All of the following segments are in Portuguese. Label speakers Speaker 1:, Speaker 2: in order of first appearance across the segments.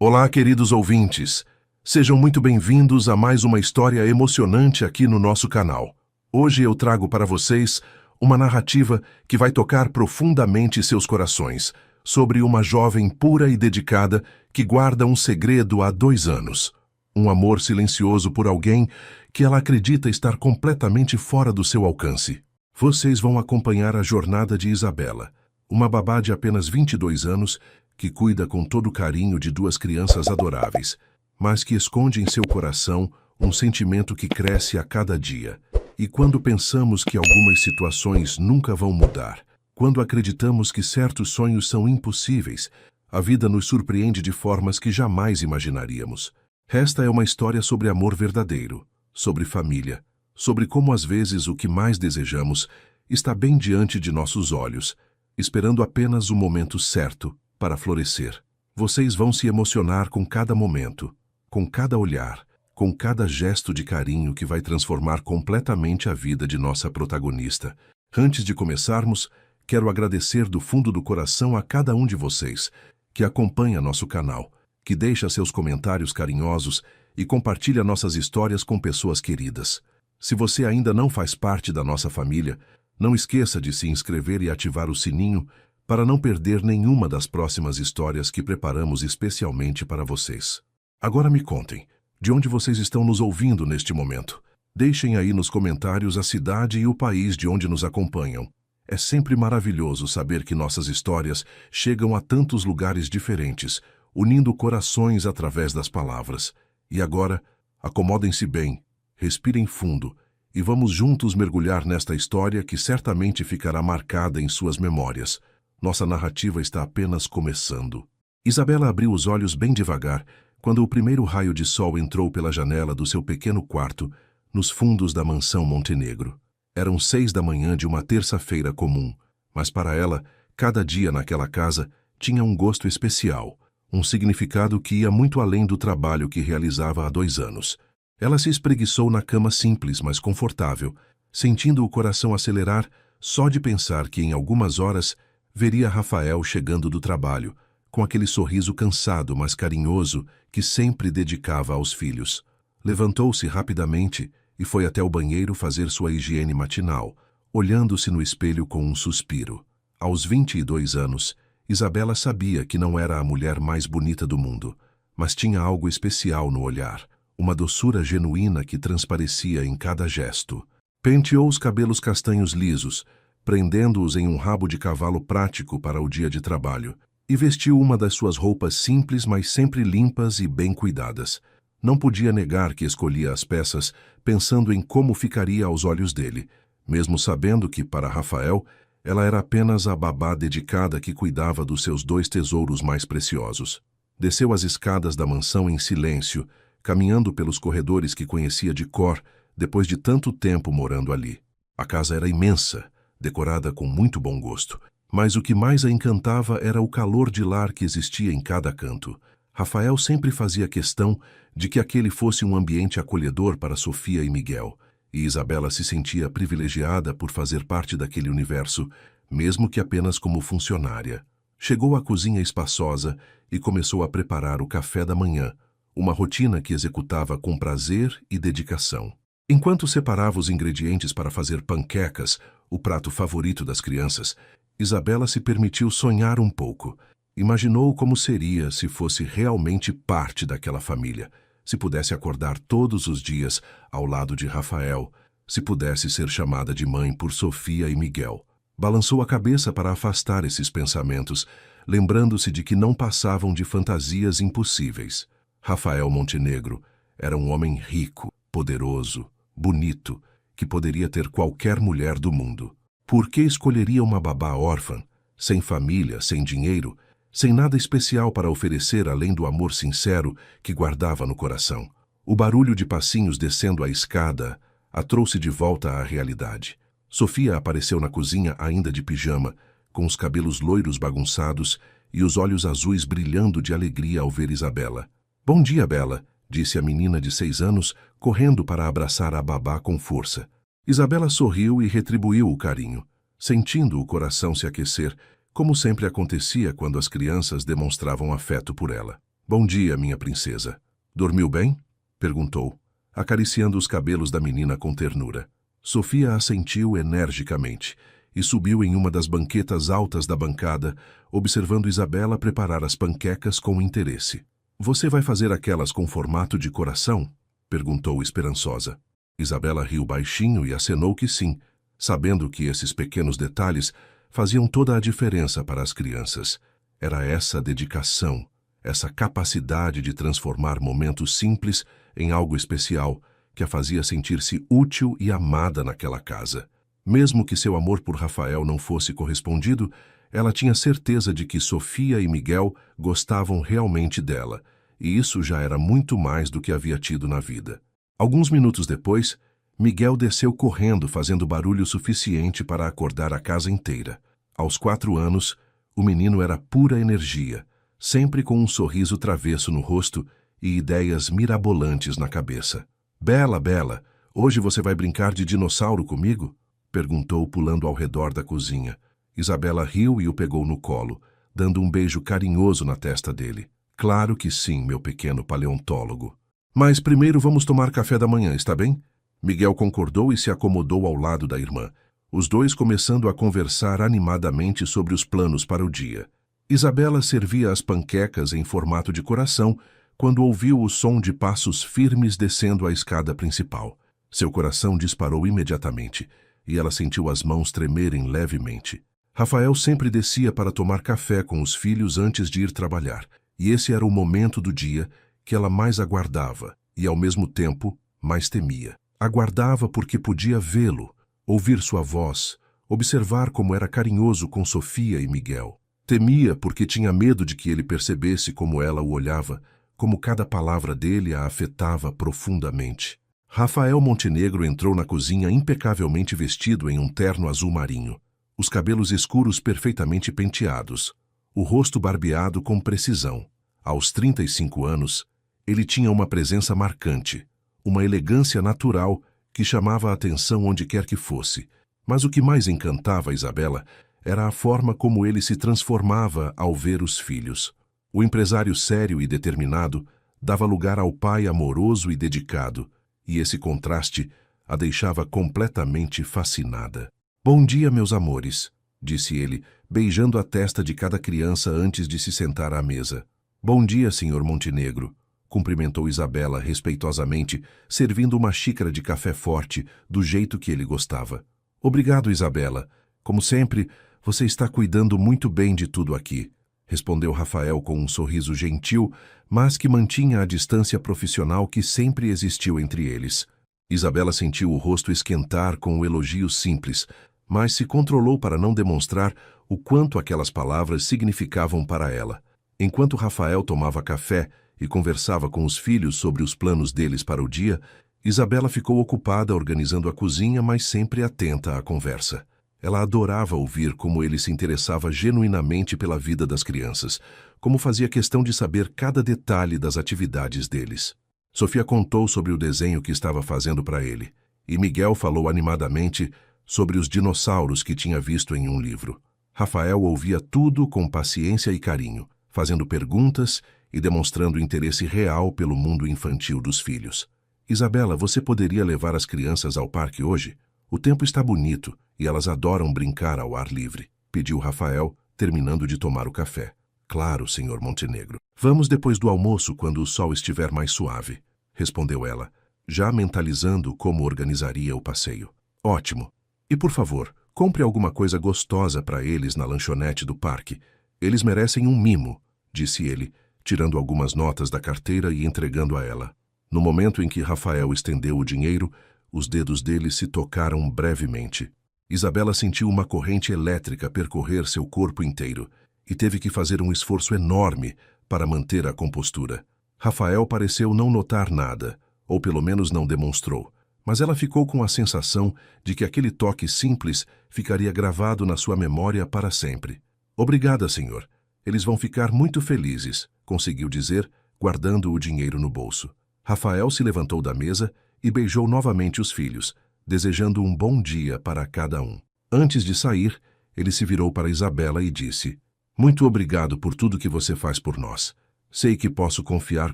Speaker 1: Olá, queridos ouvintes. Sejam muito bem-vindos a mais uma história emocionante aqui no nosso canal. Hoje eu trago para vocês uma narrativa que vai tocar profundamente seus corações, sobre uma jovem pura e dedicada que guarda um segredo há 2 anos. Um amor silencioso por alguém que ela acredita estar completamente fora do seu alcance. Vocês vão acompanhar a jornada de Isabela, uma babá de apenas 22 anos que cuida com todo carinho de 2 crianças adoráveis, mas que esconde em seu coração um sentimento que cresce a cada dia. E quando pensamos que algumas situações nunca vão mudar, quando acreditamos que certos sonhos são impossíveis, a vida nos surpreende de formas que jamais imaginaríamos. Esta é uma história sobre amor verdadeiro, sobre família, sobre como às vezes o que mais desejamos está bem diante de nossos olhos, esperando apenas o momento certo para florescer. Vocês vão se emocionar com cada momento, com cada olhar, com cada gesto de carinho que vai transformar completamente a vida de nossa protagonista. Antes de começarmos, quero agradecer do fundo do coração a cada um de vocês que acompanha nosso canal, que deixa seus comentários carinhosos e compartilha nossas histórias com pessoas queridas. Se você ainda não faz parte da nossa família, não esqueça de se inscrever e ativar o sininho para não perder nenhuma das próximas histórias que preparamos especialmente para vocês. Agora me contem, de onde vocês estão nos ouvindo neste momento? Deixem aí nos comentários a cidade e o país de onde nos acompanham. É sempre maravilhoso saber que nossas histórias chegam a tantos lugares diferentes, unindo corações através das palavras. E agora, acomodem-se bem, respirem fundo e vamos juntos mergulhar nesta história que certamente ficará marcada em suas memórias. Nossa narrativa está apenas começando. Isabela abriu os olhos bem devagar quando o primeiro raio de sol entrou pela janela do seu pequeno quarto nos fundos da mansão Montenegro. Eram 6 da manhã de uma terça-feira comum, mas para ela, cada dia naquela casa tinha um gosto especial, um significado que ia muito além do trabalho que realizava há 2 anos. Ela se espreguiçou na cama simples, mas confortável, sentindo o coração acelerar só de pensar que em algumas horas veria Rafael chegando do trabalho, com aquele sorriso cansado, mas carinhoso que sempre dedicava aos filhos. Levantou-se rapidamente e foi até o banheiro fazer sua higiene matinal, olhando-se no espelho com um suspiro. Aos 22 anos, Isabela sabia que não era a mulher mais bonita do mundo, mas tinha algo especial no olhar, uma doçura genuína que transparecia em cada gesto. Penteou os cabelos castanhos lisos, prendendo-os em um rabo de cavalo prático para o dia de trabalho, e vestiu uma das suas roupas simples, mas sempre limpas e bem cuidadas. Não podia negar que escolhia as peças pensando em como ficaria aos olhos dele, mesmo sabendo que, para Rafael, ela era apenas a babá dedicada que cuidava dos seus 2 tesouros mais preciosos. Desceu as escadas da mansão em silêncio, caminhando pelos corredores que conhecia de cor depois de tanto tempo morando ali. A casa era imensa, decorada com muito bom gosto, mas o que mais a encantava era o calor de lar que existia em cada canto. Rafael sempre fazia questão de que aquele fosse um ambiente acolhedor para Sofia e Miguel, e Isabela se sentia privilegiada por fazer parte daquele universo, mesmo que apenas como funcionária. Chegou à cozinha espaçosa e começou a preparar o café da manhã, uma rotina que executava com prazer e dedicação. Enquanto separava os ingredientes para fazer panquecas, o prato favorito das crianças, Isabela se permitiu sonhar um pouco. Imaginou como seria se fosse realmente parte daquela família, se pudesse acordar todos os dias ao lado de Rafael, se pudesse ser chamada de mãe por Sofia e Miguel. Balançou a cabeça para afastar esses pensamentos, lembrando-se de que não passavam de fantasias impossíveis. Rafael Montenegro era um homem rico, poderoso, bonito, que poderia ter qualquer mulher do mundo. Por que escolheria uma babá órfã, sem família, sem dinheiro, sem nada especial para oferecer além do amor sincero que guardava no coração? O barulho de passinhos descendo a escada a trouxe de volta à realidade. Sofia apareceu na cozinha ainda de pijama, com os cabelos loiros bagunçados e os olhos azuis brilhando de alegria ao ver Isabela. "Bom dia, Bela", disse a menina de 6 anos, correndo para abraçar a babá com força. Isabela sorriu e retribuiu o carinho, sentindo o coração se aquecer, como sempre acontecia quando as crianças demonstravam afeto por ela. Bom dia, minha princesa. Dormiu bem? Perguntou, acariciando os cabelos da menina com ternura. Sofia assentiu energicamente e subiu em uma das banquetas altas da bancada, observando Isabela preparar as panquecas com interesse. Você vai fazer aquelas com formato de coração? Perguntou esperançosa. Isabela riu baixinho e acenou que sim, sabendo que esses pequenos detalhes faziam toda a diferença para as crianças. Era essa dedicação, essa capacidade de transformar momentos simples em algo especial que a fazia sentir-se útil e amada naquela casa. Mesmo que seu amor por Rafael não fosse correspondido, ela tinha certeza de que Sofia e Miguel gostavam realmente dela, e isso já era muito mais do que havia tido na vida. Alguns minutos depois, Miguel desceu correndo, fazendo barulho suficiente para acordar a casa inteira. Aos 4 anos, o menino era pura energia, sempre com um sorriso travesso no rosto e ideias mirabolantes na cabeça. Bela, Bela, hoje você vai brincar de dinossauro comigo? Perguntou, pulando ao redor da cozinha. Isabela riu e o pegou no colo, dando um beijo carinhoso na testa dele. Claro que sim, meu pequeno paleontólogo. Mas primeiro vamos tomar café da manhã, está bem? Miguel concordou e se acomodou ao lado da irmã, os dois começando a conversar animadamente sobre os planos para o dia. Isabela servia as panquecas em formato de coração quando ouviu o som de passos firmes descendo a escada principal. Seu coração disparou imediatamente e ela sentiu as mãos tremerem levemente. Rafael sempre descia para tomar café com os filhos antes de ir trabalhar, e esse era o momento do dia que ela mais aguardava e, ao mesmo tempo, mais temia. Aguardava porque podia vê-lo, ouvir sua voz, observar como era carinhoso com Sofia e Miguel. Temia porque tinha medo de que ele percebesse como ela o olhava, como cada palavra dele a afetava profundamente. Rafael Montenegro entrou na cozinha impecavelmente vestido em um terno azul marinho, os cabelos escuros perfeitamente penteados, o rosto barbeado com precisão. Aos 35 anos, ele tinha uma presença marcante, uma elegância natural que chamava a atenção onde quer que fosse. Mas o que mais encantava Isabela era a forma como ele se transformava ao ver os filhos. O empresário sério e determinado dava lugar ao pai amoroso e dedicado, e esse contraste a deixava completamente fascinada. Bom dia, meus amores, disse ele, beijando a testa de cada criança antes de se sentar à mesa. Bom dia, senhor Montenegro, cumprimentou Isabela respeitosamente, servindo uma xícara de café forte, do jeito que ele gostava. Obrigado, Isabela. Como sempre, você está cuidando muito bem de tudo aqui, respondeu Rafael com um sorriso gentil, mas que mantinha a distância profissional que sempre existiu entre eles. Isabela sentiu o rosto esquentar com o elogio simples, mas se controlou para não demonstrar o quanto aquelas palavras significavam para ela. Enquanto Rafael tomava café e conversava com os filhos sobre os planos deles para o dia, Isabela ficou ocupada organizando a cozinha, mas sempre atenta à conversa. Ela adorava ouvir como ele se interessava genuinamente pela vida das crianças, como fazia questão de saber cada detalhe das atividades deles. Sofia contou sobre o desenho que estava fazendo para ele, e Miguel falou animadamente sobre os dinossauros que tinha visto em um livro. Rafael ouvia tudo com paciência e carinho, fazendo perguntas e demonstrando interesse real pelo mundo infantil dos filhos. Isabela, você poderia levar as crianças ao parque hoje? O tempo está bonito e elas adoram brincar ao ar livre, pediu Rafael, terminando de tomar o café. Claro, senhor Montenegro. Vamos depois do almoço, quando o sol estiver mais suave, respondeu ela, já mentalizando como organizaria o passeio. Ótimo. E por favor, compre alguma coisa gostosa para eles na lanchonete do parque. Eles merecem um mimo, disse ele, tirando algumas notas da carteira e entregando a ela. No momento em que Rafael estendeu o dinheiro, os dedos dele se tocaram brevemente. Isabela sentiu uma corrente elétrica percorrer seu corpo inteiro e teve que fazer um esforço enorme para manter a compostura. Rafael pareceu não notar nada, ou pelo menos não demonstrou, mas ela ficou com a sensação de que aquele toque simples ficaria gravado na sua memória para sempre. Obrigada, senhor. Eles vão ficar muito felizes, conseguiu dizer, guardando o dinheiro no bolso. Rafael se levantou da mesa e beijou novamente os filhos, desejando um bom dia para cada um. Antes de sair, ele se virou para Isabela e disse: Muito obrigado por tudo que você faz por nós. Sei que posso confiar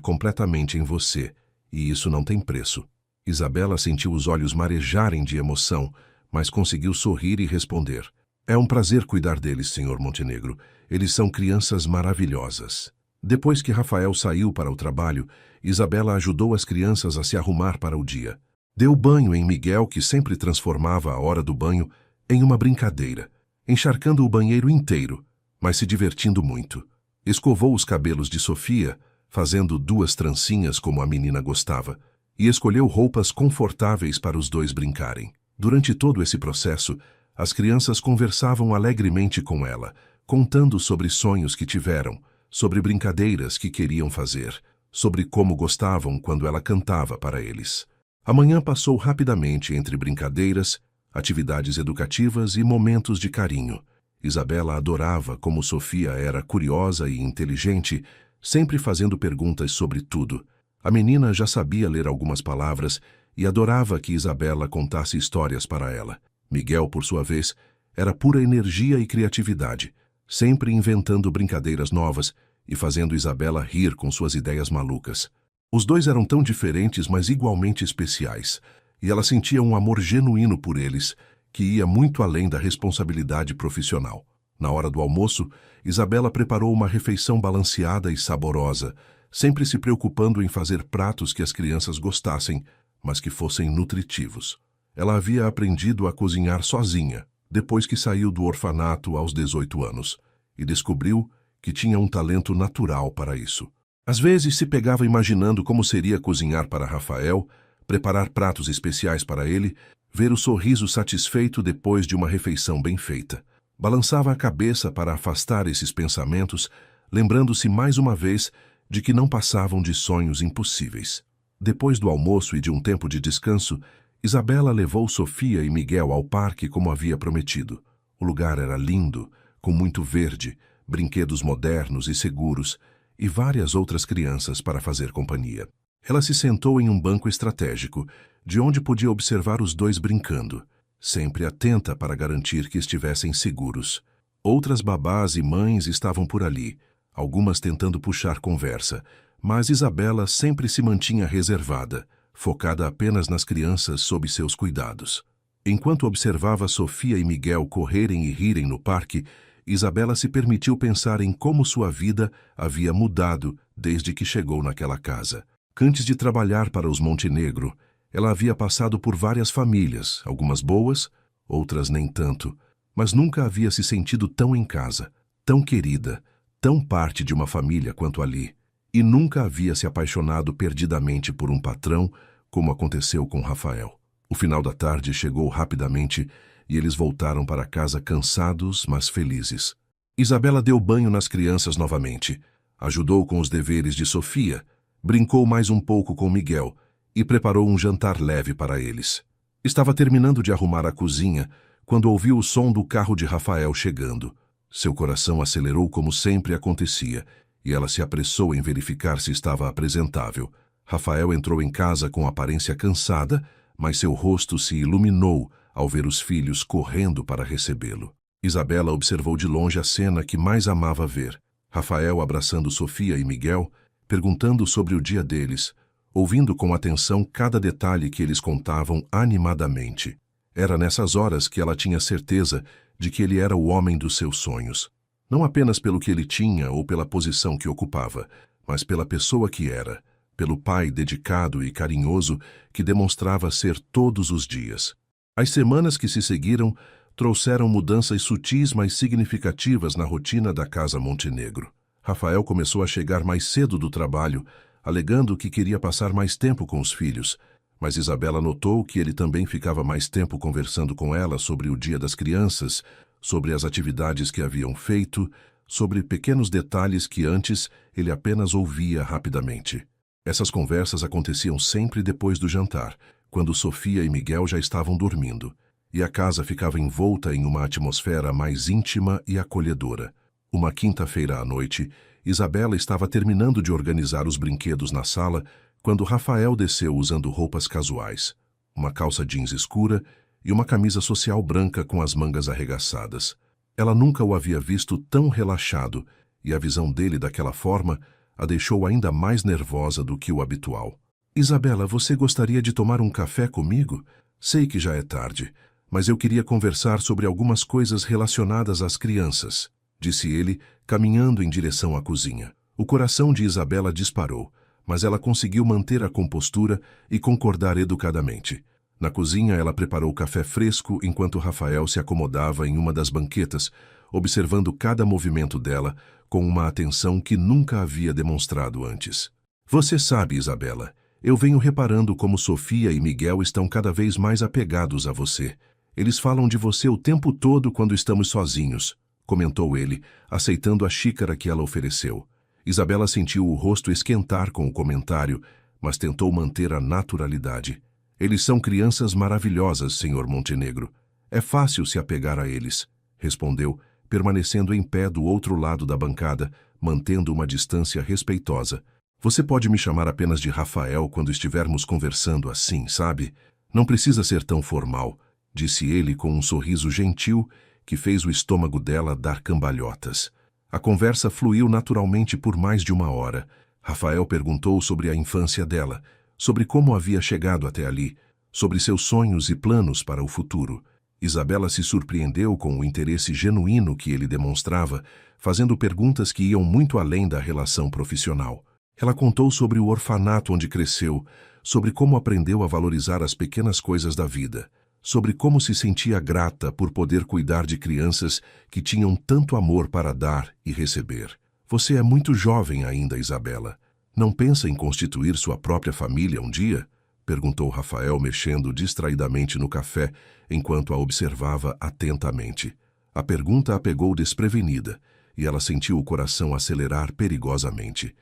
Speaker 1: completamente em você, e isso não tem preço. Isabela sentiu os olhos marejarem de emoção, mas conseguiu sorrir e responder. É um prazer cuidar deles, Sr. Montenegro. Eles são crianças maravilhosas. Depois que Rafael saiu para o trabalho, Isabela ajudou as crianças a se arrumar para o dia. Deu banho em Miguel, que sempre transformava a hora do banho em uma brincadeira, encharcando o banheiro inteiro, mas se divertindo muito. Escovou os cabelos de Sofia, fazendo 2 trancinhas como a menina gostava, e escolheu roupas confortáveis para os dois brincarem. Durante todo esse processo, as crianças conversavam alegremente com ela, contando sobre sonhos que tiveram, sobre brincadeiras que queriam fazer, sobre como gostavam quando ela cantava para eles. A manhã passou rapidamente entre brincadeiras, atividades educativas e momentos de carinho. Isabela adorava como Sofia era curiosa e inteligente, sempre fazendo perguntas sobre tudo. A menina já sabia ler algumas palavras e adorava que Isabela contasse histórias para ela. Miguel, por sua vez, era pura energia e criatividade, sempre inventando brincadeiras novas e fazendo Isabela rir com suas ideias malucas. Os dois eram tão diferentes, mas igualmente especiais, e ela sentia um amor genuíno por eles, que ia muito além da responsabilidade profissional. Na hora do almoço, Isabela preparou uma refeição balanceada e saborosa, sempre se preocupando em fazer pratos que as crianças gostassem, mas que fossem nutritivos. Ela havia aprendido a cozinhar sozinha, depois que saiu do orfanato aos 18 anos, e descobriu que tinha um talento natural para isso. Às vezes se pegava imaginando como seria cozinhar para Rafael, preparar pratos especiais para ele, ver o sorriso satisfeito depois de uma refeição bem feita. Balançava a cabeça para afastar esses pensamentos, lembrando-se mais uma vez de que não passavam de sonhos impossíveis. Depois do almoço e de um tempo de descanso, Isabela levou Sofia e Miguel ao parque como havia prometido. O lugar era lindo, com muito verde, brinquedos modernos e seguros, e várias outras crianças para fazer companhia. Ela se sentou em um banco estratégico, de onde podia observar os dois brincando, sempre atenta para garantir que estivessem seguros. Outras babás e mães estavam por ali, algumas tentando puxar conversa, mas Isabela sempre se mantinha reservada, focada apenas nas crianças sob seus cuidados. Enquanto observava Sofia e Miguel correrem e rirem no parque, Isabela se permitiu pensar em como sua vida havia mudado desde que chegou naquela casa. Antes de trabalhar para os Montenegro, ela havia passado por várias famílias, algumas boas, outras nem tanto, mas nunca havia se sentido tão em casa, tão querida, tão parte de uma família quanto ali, e nunca havia se apaixonado perdidamente por um patrão, como aconteceu com Rafael. O final da tarde chegou rapidamente e eles voltaram para casa cansados, mas felizes. Isabela deu banho nas crianças novamente, ajudou com os deveres de Sofia, brincou mais um pouco com Miguel e preparou um jantar leve para eles. Estava terminando de arrumar a cozinha quando ouviu o som do carro de Rafael chegando. Seu coração acelerou como sempre acontecia e ela se apressou em verificar se estava apresentável. Rafael entrou em casa com aparência cansada, mas seu rosto se iluminou ao ver os filhos correndo para recebê-lo. Isabela observou de longe a cena que mais amava ver. Rafael abraçando Sofia e Miguel, perguntando sobre o dia deles, ouvindo com atenção cada detalhe que eles contavam animadamente. Era nessas horas que ela tinha certeza de que ele era o homem dos seus sonhos. Não apenas pelo que ele tinha ou pela posição que ocupava, mas pela pessoa que era, pelo pai dedicado e carinhoso que demonstrava ser todos os dias. As semanas que se seguiram trouxeram mudanças sutis, mas significativas na rotina da casa Montenegro. Rafael começou a chegar mais cedo do trabalho, alegando que queria passar mais tempo com os filhos, mas Isabela notou que ele também ficava mais tempo conversando com ela sobre o dia das crianças, sobre as atividades que haviam feito, sobre pequenos detalhes que antes ele apenas ouvia rapidamente. Essas conversas aconteciam sempre depois do jantar, quando Sofia e Miguel já estavam dormindo, e a casa ficava envolta em uma atmosfera mais íntima e acolhedora. Uma quinta-feira à noite, Isabela estava terminando de organizar os brinquedos na sala quando Rafael desceu usando roupas casuais, uma calça jeans escura e uma camisa social branca com as mangas arregaçadas. Ela nunca o havia visto tão relaxado, e a visão dele daquela forma a deixou ainda mais nervosa do que o habitual. Isabela, você gostaria de tomar um café comigo? Sei que já é tarde, mas eu queria conversar sobre algumas coisas relacionadas às crianças, disse ele, caminhando em direção à cozinha. O coração de Isabela disparou, mas ela conseguiu manter a compostura e concordar educadamente. Na cozinha, ela preparou café fresco enquanto Rafael se acomodava em uma das banquetas, observando cada movimento dela com uma atenção que nunca havia demonstrado antes. Você sabe, Isabela, eu venho reparando como Sofia e Miguel estão cada vez mais apegados a você. Eles falam de você o tempo todo quando estamos sozinhos, comentou ele, aceitando a xícara que ela ofereceu. Isabela sentiu o rosto esquentar com o comentário, mas tentou manter a naturalidade. Eles são crianças maravilhosas, Sr. Montenegro. É fácil se apegar a eles, respondeu, permanecendo em pé do outro lado da bancada, mantendo uma distância respeitosa. Você pode me chamar apenas de Rafael quando estivermos conversando assim, sabe? Não precisa ser tão formal, disse ele com um sorriso gentil que fez o estômago dela dar cambalhotas. A conversa fluiu naturalmente por mais de uma hora. Rafael perguntou sobre a infância dela, sobre como havia chegado até ali, sobre seus sonhos e planos para o futuro. Isabela se surpreendeu com o interesse genuíno que ele demonstrava, fazendo perguntas que iam muito além da relação profissional. Ela contou sobre o orfanato onde cresceu, sobre como aprendeu a valorizar as pequenas coisas da vida, sobre como se sentia grata por poder cuidar de crianças que tinham tanto amor para dar e receber. Você é muito jovem ainda, Isabela. Não pensa em constituir sua própria família um dia? Perguntou Rafael, mexendo distraidamente no café, enquanto a observava atentamente. A pergunta a pegou desprevenida, e ela sentiu o coração acelerar perigosamente.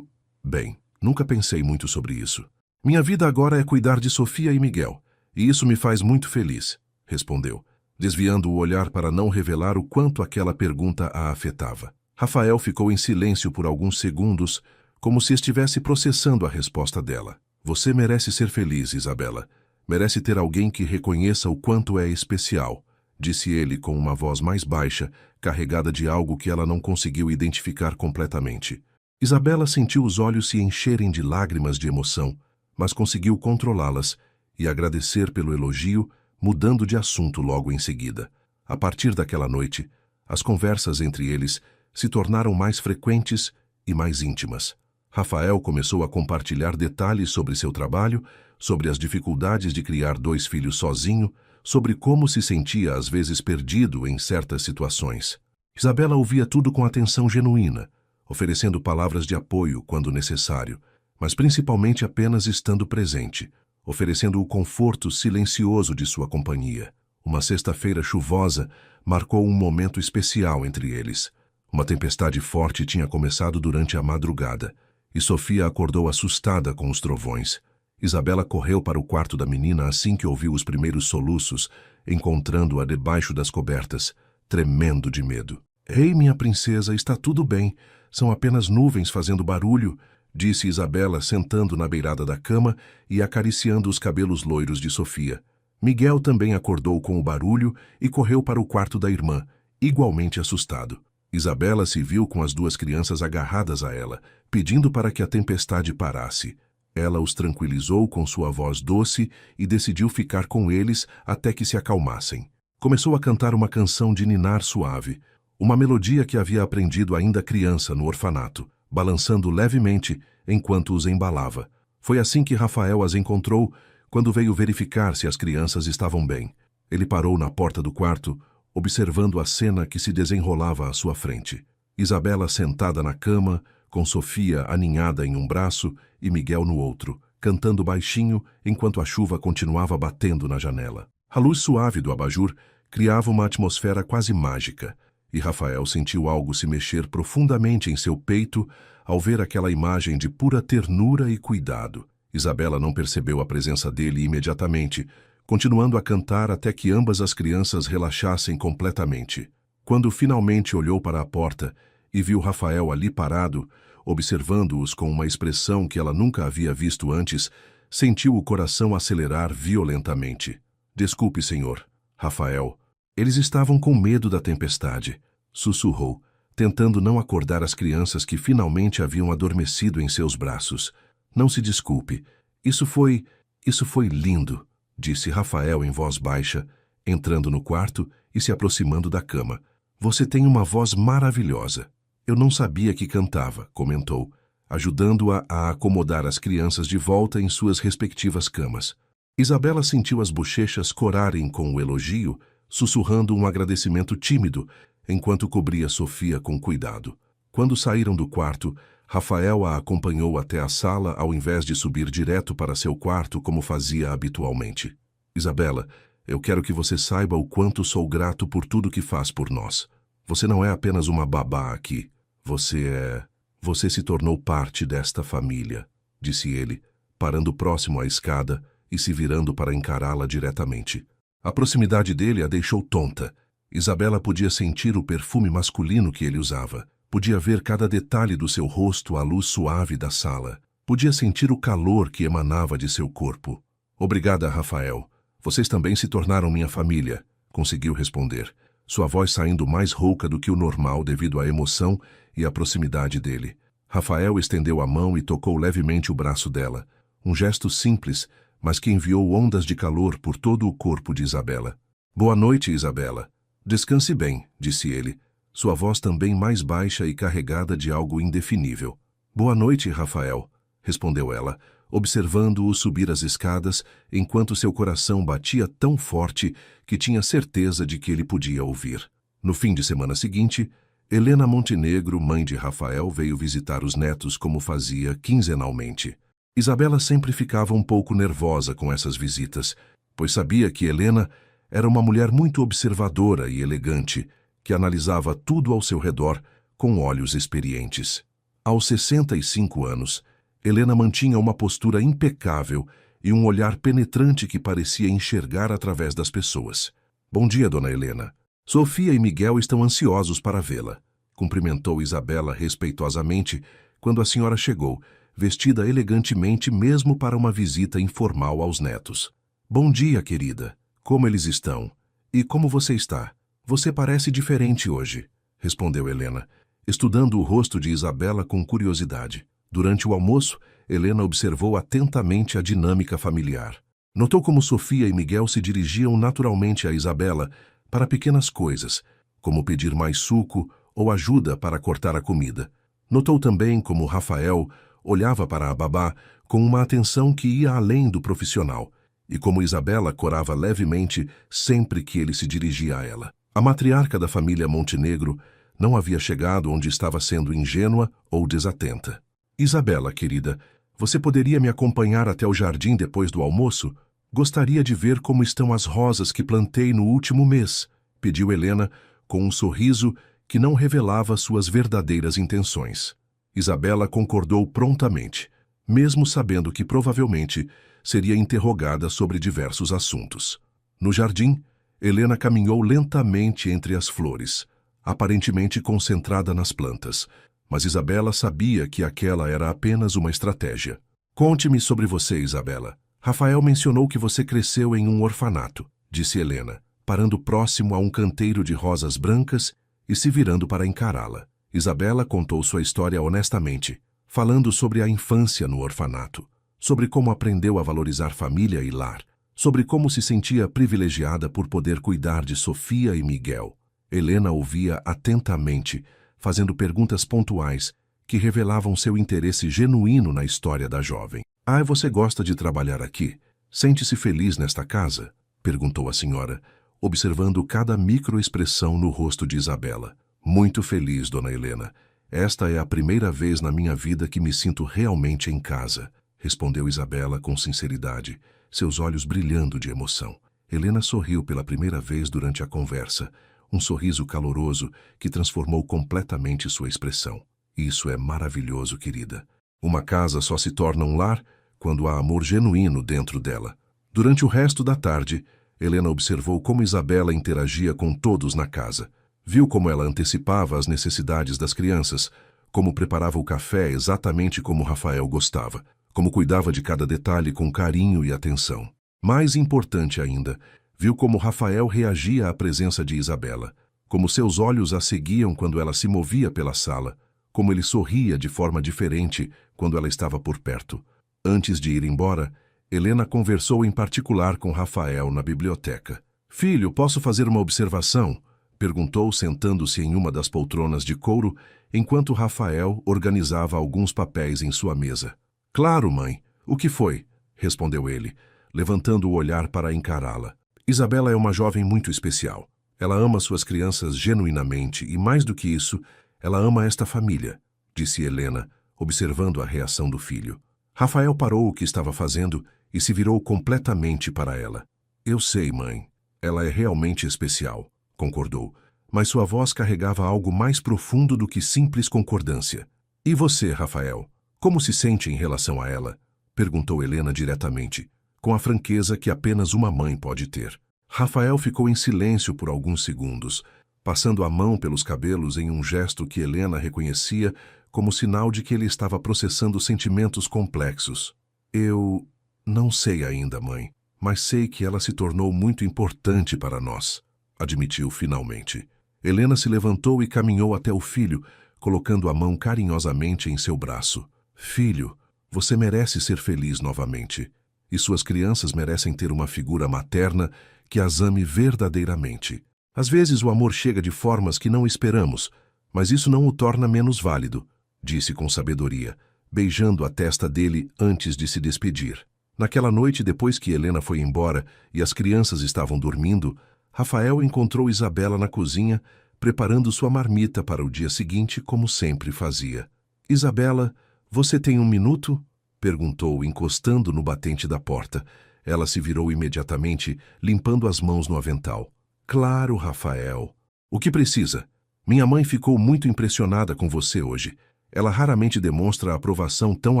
Speaker 1: Bem, nunca pensei muito sobre isso. Minha vida agora é cuidar de Sofia e Miguel, e isso me faz muito feliz, respondeu, desviando o olhar para não revelar o quanto aquela pergunta a afetava. Rafael ficou em silêncio por alguns segundos, como se estivesse processando a resposta dela. Você merece ser feliz, Isabela. Merece ter alguém que reconheça o quanto é especial, disse ele com uma voz mais baixa, carregada de algo que ela não conseguiu identificar completamente. Isabela sentiu os olhos se encherem de lágrimas de emoção, mas conseguiu controlá-las e agradecer pelo elogio, mudando de assunto logo em seguida. A partir daquela noite, as conversas entre eles se tornaram mais frequentes e mais íntimas. Rafael começou a compartilhar detalhes sobre seu trabalho, sobre as dificuldades de criar 2 filhos sozinho, sobre como se sentia às vezes perdido em certas situações. Isabela ouvia tudo com atenção genuína, oferecendo palavras de apoio quando necessário, mas principalmente apenas estando presente, oferecendo o conforto silencioso de sua companhia. Uma sexta-feira chuvosa marcou um momento especial entre eles. Uma tempestade forte tinha começado durante a madrugada, e Sofia acordou assustada com os trovões. Isabela correu para o quarto da menina assim que ouviu os primeiros soluços, encontrando-a debaixo das cobertas, tremendo de medo. Ei, minha princesa, está tudo bem. São apenas nuvens fazendo barulho, disse Isabela, sentando na beirada da cama e acariciando os cabelos loiros de Sofia. Miguel também acordou com o barulho e correu para o quarto da irmã, igualmente assustado. Isabela se viu com as 2 crianças agarradas a ela, pedindo para que a tempestade parasse. Ela os tranquilizou com sua voz doce e decidiu ficar com eles até que se acalmassem. Começou a cantar uma canção de ninar suave, uma melodia que havia aprendido ainda criança no orfanato, balançando levemente enquanto os embalava. Foi assim que Rafael as encontrou quando veio verificar se as crianças estavam bem. Ele parou na porta do quarto, observando a cena que se desenrolava à sua frente. Isabela sentada na cama, com Sofia aninhada em um braço e Miguel no outro, cantando baixinho enquanto a chuva continuava batendo na janela. A luz suave do abajur criava uma atmosfera quase mágica, e Rafael sentiu algo se mexer profundamente em seu peito ao ver aquela imagem de pura ternura e cuidado. Isabela não percebeu a presença dele imediatamente, continuando a cantar até que ambas as crianças relaxassem completamente. Quando finalmente olhou para a porta e viu Rafael ali parado, observando-os com uma expressão que ela nunca havia visto antes, sentiu o coração acelerar violentamente. Desculpe, senhor. Rafael. Eles estavam com medo da tempestade, sussurrou, tentando não acordar as crianças que finalmente haviam adormecido em seus braços. Não se desculpe. Isso foi lindo, disse Rafael em voz baixa, entrando no quarto e se aproximando da cama. Você tem uma voz maravilhosa. Eu não sabia que cantava, comentou, ajudando-a a acomodar as crianças de volta em suas respectivas camas. Isabela sentiu as bochechas corarem com o elogio, sussurrando um agradecimento tímido, enquanto cobria Sofia com cuidado. Quando saíram do quarto, Rafael a acompanhou até a sala ao invés de subir direto para seu quarto como fazia habitualmente. Isabela, eu quero que você saiba o quanto sou grato por tudo que faz por nós. Você não é apenas uma babá aqui. Você se tornou parte desta família, disse ele, parando próximo à escada e se virando para encará-la diretamente. A proximidade dele a deixou tonta. Isabela podia sentir o perfume masculino que ele usava. Podia ver cada detalhe do seu rosto à luz suave da sala. Podia sentir o calor que emanava de seu corpo. Obrigada, Rafael. Vocês também se tornaram minha família, conseguiu responder, sua voz saindo mais rouca do que o normal devido à emoção e à proximidade dele. Rafael estendeu a mão e tocou levemente o braço dela. Um gesto simples, mas que enviou ondas de calor por todo o corpo de Isabela. Boa noite, Isabela. Descanse bem, disse ele, sua voz também mais baixa e carregada de algo indefinível. Boa noite, Rafael, respondeu ela, observando-o subir as escadas enquanto seu coração batia tão forte que tinha certeza de que ele podia ouvir. No fim de semana seguinte, Helena Montenegro, mãe de Rafael, veio visitar os netos como fazia quinzenalmente. Isabela sempre ficava um pouco nervosa com essas visitas, pois sabia que Helena era uma mulher muito observadora e elegante, que analisava tudo ao seu redor com olhos experientes. Aos 65 anos, Helena mantinha uma postura impecável e um olhar penetrante que parecia enxergar através das pessoas. Bom dia, dona Helena. Sofia e Miguel estão ansiosos para vê-la, cumprimentou Isabela respeitosamente quando a senhora chegou, vestida elegantemente mesmo para uma visita informal aos netos. Bom dia, querida. Como eles estão? E como você está? Você parece diferente hoje, respondeu Helena, estudando o rosto de Isabela com curiosidade. Durante o almoço, Helena observou atentamente a dinâmica familiar. Notou como Sofia e Miguel se dirigiam naturalmente a Isabela para pequenas coisas, como pedir mais suco ou ajuda para cortar a comida. Notou também como Rafael olhava para a babá com uma atenção que ia além do profissional, e como Isabela corava levemente sempre que ele se dirigia a ela. A matriarca da família Montenegro não havia chegado onde estava sendo ingênua ou desatenta. Isabela, querida, você poderia me acompanhar até o jardim depois do almoço? Gostaria de ver como estão as rosas que plantei no último mês, pediu Helena com um sorriso que não revelava suas verdadeiras intenções. Isabela concordou prontamente, mesmo sabendo que provavelmente seria interrogada sobre diversos assuntos. No jardim, Helena caminhou lentamente entre as flores, aparentemente concentrada nas plantas, mas Isabela sabia que aquela era apenas uma estratégia. Conte-me sobre você, Isabela. Rafael mencionou que você cresceu em um orfanato, disse Helena, parando próximo a um canteiro de rosas brancas e se virando para encará-la. Isabela contou sua história honestamente, falando sobre a infância no orfanato, sobre como aprendeu a valorizar família e lar, sobre como se sentia privilegiada por poder cuidar de Sofia e Miguel. Helena ouvia atentamente, fazendo perguntas pontuais que revelavam seu interesse genuíno na história da jovem. Ah, você gosta de trabalhar aqui? Sente-se feliz nesta casa? Perguntou a senhora, observando cada microexpressão no rosto de Isabela. Muito feliz, dona Helena. Esta é a primeira vez na minha vida que me sinto realmente em casa, respondeu Isabela com sinceridade, seus olhos brilhando de emoção. Helena sorriu pela primeira vez durante a conversa, um sorriso caloroso que transformou completamente sua expressão. Isso é maravilhoso, querida. Uma casa só se torna um lar quando há amor genuíno dentro dela. Durante o resto da tarde, Helena observou como Isabela interagia com todos na casa. Viu como ela antecipava as necessidades das crianças, como preparava o café exatamente como Rafael gostava, como cuidava de cada detalhe com carinho e atenção. Mais importante ainda, viu como Rafael reagia à presença de Isabela, como seus olhos a seguiam quando ela se movia pela sala, como ele sorria de forma diferente quando ela estava por perto. Antes de ir embora, Helena conversou em particular com Rafael na biblioteca. "Filho, posso fazer uma observação?" perguntou, sentando-se em uma das poltronas de couro, enquanto Rafael organizava alguns papéis em sua mesa. "Claro, mãe. O que foi?" respondeu ele, levantando o olhar para encará-la. "Isabela é uma jovem muito especial. Ela ama suas crianças genuinamente e, mais do que isso, ela ama esta família", disse Helena, observando a reação do filho. Rafael parou o que estava fazendo e se virou completamente para ela. "Eu sei, mãe. Ela é realmente especial", concordou, mas sua voz carregava algo mais profundo do que simples concordância. "E você, Rafael? Como se sente em relação a ela?" perguntou Helena diretamente, com a franqueza que apenas uma mãe pode ter. Rafael ficou em silêncio por alguns segundos, passando a mão pelos cabelos em um gesto que Helena reconhecia como sinal de que ele estava processando sentimentos complexos. "Eu não sei ainda, mãe, mas sei que ela se tornou muito importante para nós", admitiu finalmente. Helena se levantou e caminhou até o filho, colocando a mão carinhosamente em seu braço. "Filho, você merece ser feliz novamente, e suas crianças merecem ter uma figura materna que as ame verdadeiramente. Às vezes o amor chega de formas que não esperamos, mas isso não o torna menos válido", disse com sabedoria, beijando a testa dele antes de se despedir. Naquela noite, depois que Helena foi embora e as crianças estavam dormindo, Rafael encontrou Isabela na cozinha, preparando sua marmita para o dia seguinte, como sempre fazia. "Isabela, você tem um minuto?" perguntou, encostando no batente da porta. Ela se virou imediatamente, limpando as mãos no avental. "Claro, Rafael. O que precisa? Minha mãe ficou muito impressionada com você hoje. Ela raramente demonstra aprovação tão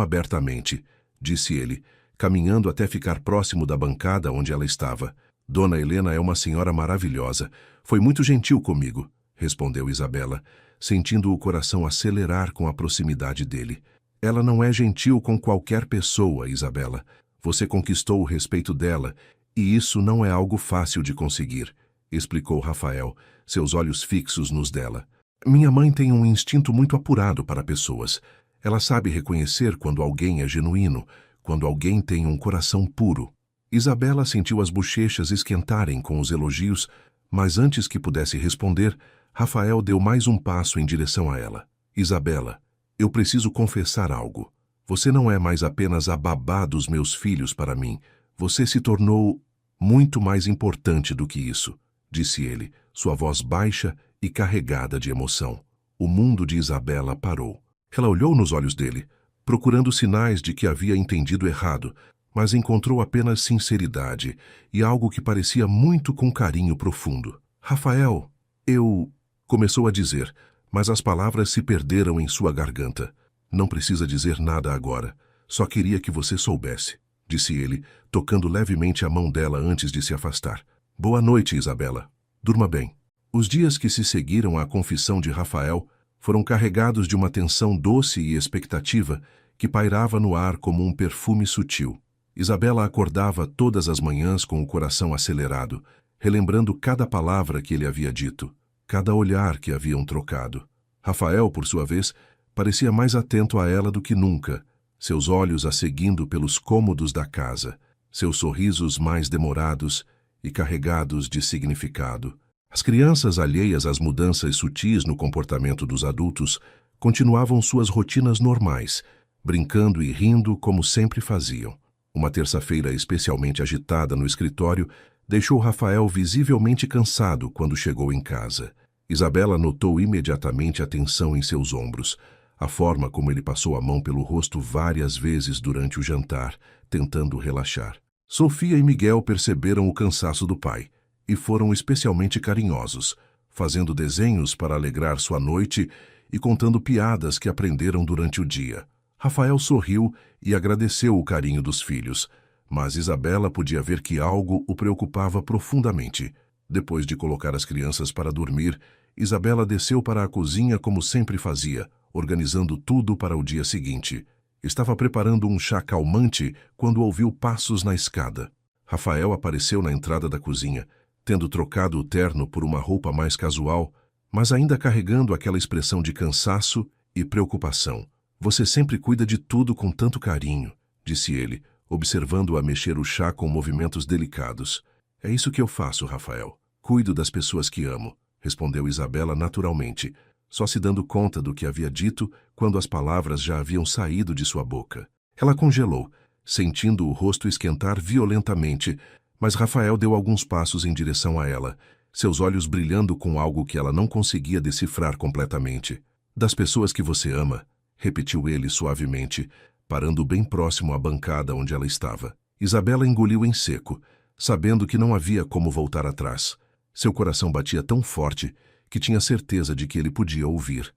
Speaker 1: abertamente", disse ele, caminhando até ficar próximo da bancada onde ela estava. "Dona Helena é uma senhora maravilhosa. Foi muito gentil comigo", respondeu Isabela, sentindo o coração acelerar com a proximidade dele. "Ela não é gentil com qualquer pessoa, Isabela. Você conquistou o respeito dela, e isso não é algo fácil de conseguir", explicou Rafael, seus olhos fixos nos dela. "Minha mãe tem um instinto muito apurado para pessoas. Ela sabe reconhecer quando alguém é genuíno, quando alguém tem um coração puro." Isabela sentiu as bochechas esquentarem com os elogios, mas antes que pudesse responder, Rafael deu mais um passo em direção a ela. "Isabela, eu preciso confessar algo. Você não é mais apenas a babá dos meus filhos para mim. Você se tornou muito mais importante do que isso", disse ele, sua voz baixa e carregada de emoção. O mundo de Isabela parou. Ela olhou nos olhos dele, procurando sinais de que havia entendido errado, mas encontrou apenas sinceridade e algo que parecia muito com carinho profundo. "Rafael, eu..." começou a dizer, mas as palavras se perderam em sua garganta. "Não precisa dizer nada agora. Só queria que você soubesse", disse ele, tocando levemente a mão dela antes de se afastar. "Boa noite, Isabela. Durma bem." Os dias que se seguiram à confissão de Rafael foram carregados de uma tensão doce e expectativa que pairava no ar como um perfume sutil. Isabela acordava todas as manhãs com o coração acelerado, relembrando cada palavra que ele havia dito, cada olhar que haviam trocado. Rafael, por sua vez, parecia mais atento a ela do que nunca, seus olhos a seguindo pelos cômodos da casa, seus sorrisos mais demorados e carregados de significado. As crianças, alheias às mudanças sutis no comportamento dos adultos, continuavam suas rotinas normais, brincando e rindo como sempre faziam. Uma terça-feira especialmente agitada no escritório deixou Rafael visivelmente cansado quando chegou em casa. Isabela notou imediatamente a tensão em seus ombros, a forma como ele passou a mão pelo rosto várias vezes durante o jantar, tentando relaxar. Sofia e Miguel perceberam o cansaço do pai e foram especialmente carinhosos, fazendo desenhos para alegrar sua noite e contando piadas que aprenderam durante o dia. Rafael sorriu e agradeceu o carinho dos filhos, mas Isabela podia ver que algo o preocupava profundamente. Depois de colocar as crianças para dormir, Isabela desceu para a cozinha como sempre fazia, organizando tudo para o dia seguinte. Estava preparando um chá calmante quando ouviu passos na escada. Rafael apareceu na entrada da cozinha, tendo trocado o terno por uma roupa mais casual, mas ainda carregando aquela expressão de cansaço e preocupação. Você sempre cuida de tudo com tanto carinho, disse ele, observando-a mexer o chá com movimentos delicados. É isso que eu faço, Rafael. Cuido das pessoas que amo, respondeu Isabela naturalmente, só se dando conta do que havia dito quando as palavras já haviam saído de sua boca. Ela congelou, sentindo o rosto esquentar violentamente, mas Rafael deu alguns passos em direção a ela, seus olhos brilhando com algo que ela não conseguia decifrar completamente. Das pessoas que você ama, repetiu ele suavemente, parando bem próximo à bancada onde ela estava. Isabela engoliu em seco, sabendo que não havia como voltar atrás. Seu coração batia tão forte que tinha certeza de que ele podia ouvir.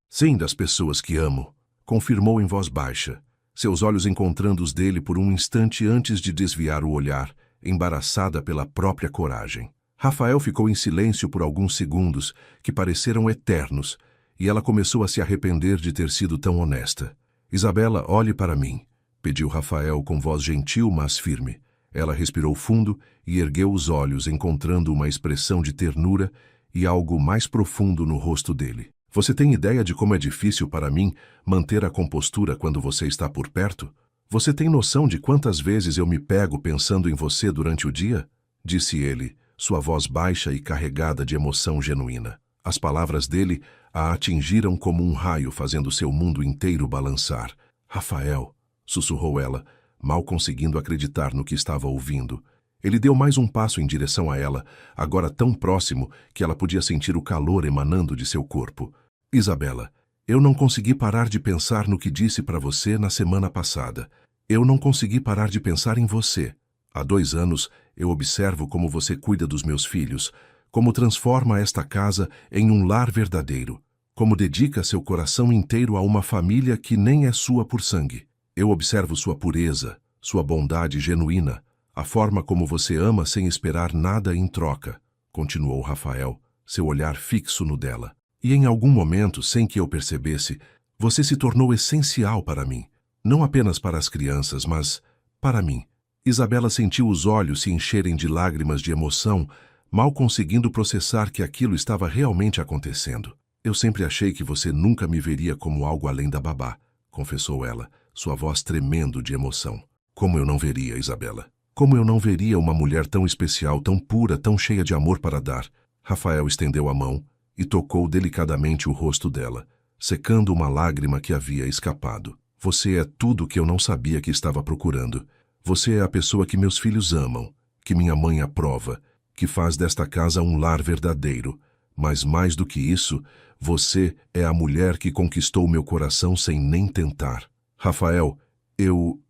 Speaker 1: Sim, das pessoas que amo, confirmou em voz baixa, seus olhos encontrando os dele por um instante antes de desviar o olhar, embaraçada pela própria coragem. Rafael ficou em silêncio por alguns segundos, que pareceram eternos, e ela começou a se arrepender de ter sido tão honesta. Isabela, olhe para mim, pediu Rafael com voz gentil, mas firme. Ela respirou fundo e ergueu os olhos, encontrando uma expressão de ternura e algo mais profundo no rosto dele. Você tem ideia de como é difícil para mim manter a compostura quando você está por perto? Você tem noção de quantas vezes eu me pego pensando em você durante o dia? Disse ele, sua voz baixa e carregada de emoção genuína. As palavras dele a atingiram como um raio, fazendo seu mundo inteiro balançar. Rafael, sussurrou ela, mal conseguindo acreditar no que estava ouvindo. Ele deu mais um passo em direção a ela, agora tão próximo que ela podia sentir o calor emanando de seu corpo. Isabela, eu não consegui parar de pensar no que disse para você na semana passada. Eu não consegui parar de pensar em você. Há 2 anos, eu observo como você cuida dos meus filhos, como transforma esta casa em um lar verdadeiro, como dedica seu coração inteiro a uma família que nem é sua por sangue. Eu observo sua pureza, sua bondade genuína, a forma como você ama sem esperar nada em troca, continuou Rafael, seu olhar fixo no dela. E em algum momento, sem que eu percebesse, você se tornou essencial para mim. Não apenas para as crianças, mas para mim. Isabela sentiu os olhos se encherem de lágrimas de emoção, mal conseguindo processar que aquilo estava realmente acontecendo. Eu sempre achei que você nunca me veria como algo além da babá, confessou ela, sua voz tremendo de emoção. Como eu não veria, Isabela? Como eu não veria uma mulher tão especial, tão pura, tão cheia de amor para dar? Rafael estendeu a mão e tocou delicadamente o rosto dela, secando uma lágrima que havia escapado. Você é tudo o que eu não sabia que estava procurando. Você é a pessoa que meus filhos amam, que minha mãe aprova, que faz desta casa um lar verdadeiro. Mas mais do que isso, você é a mulher que conquistou meu coração sem nem tentar. Rafael, eu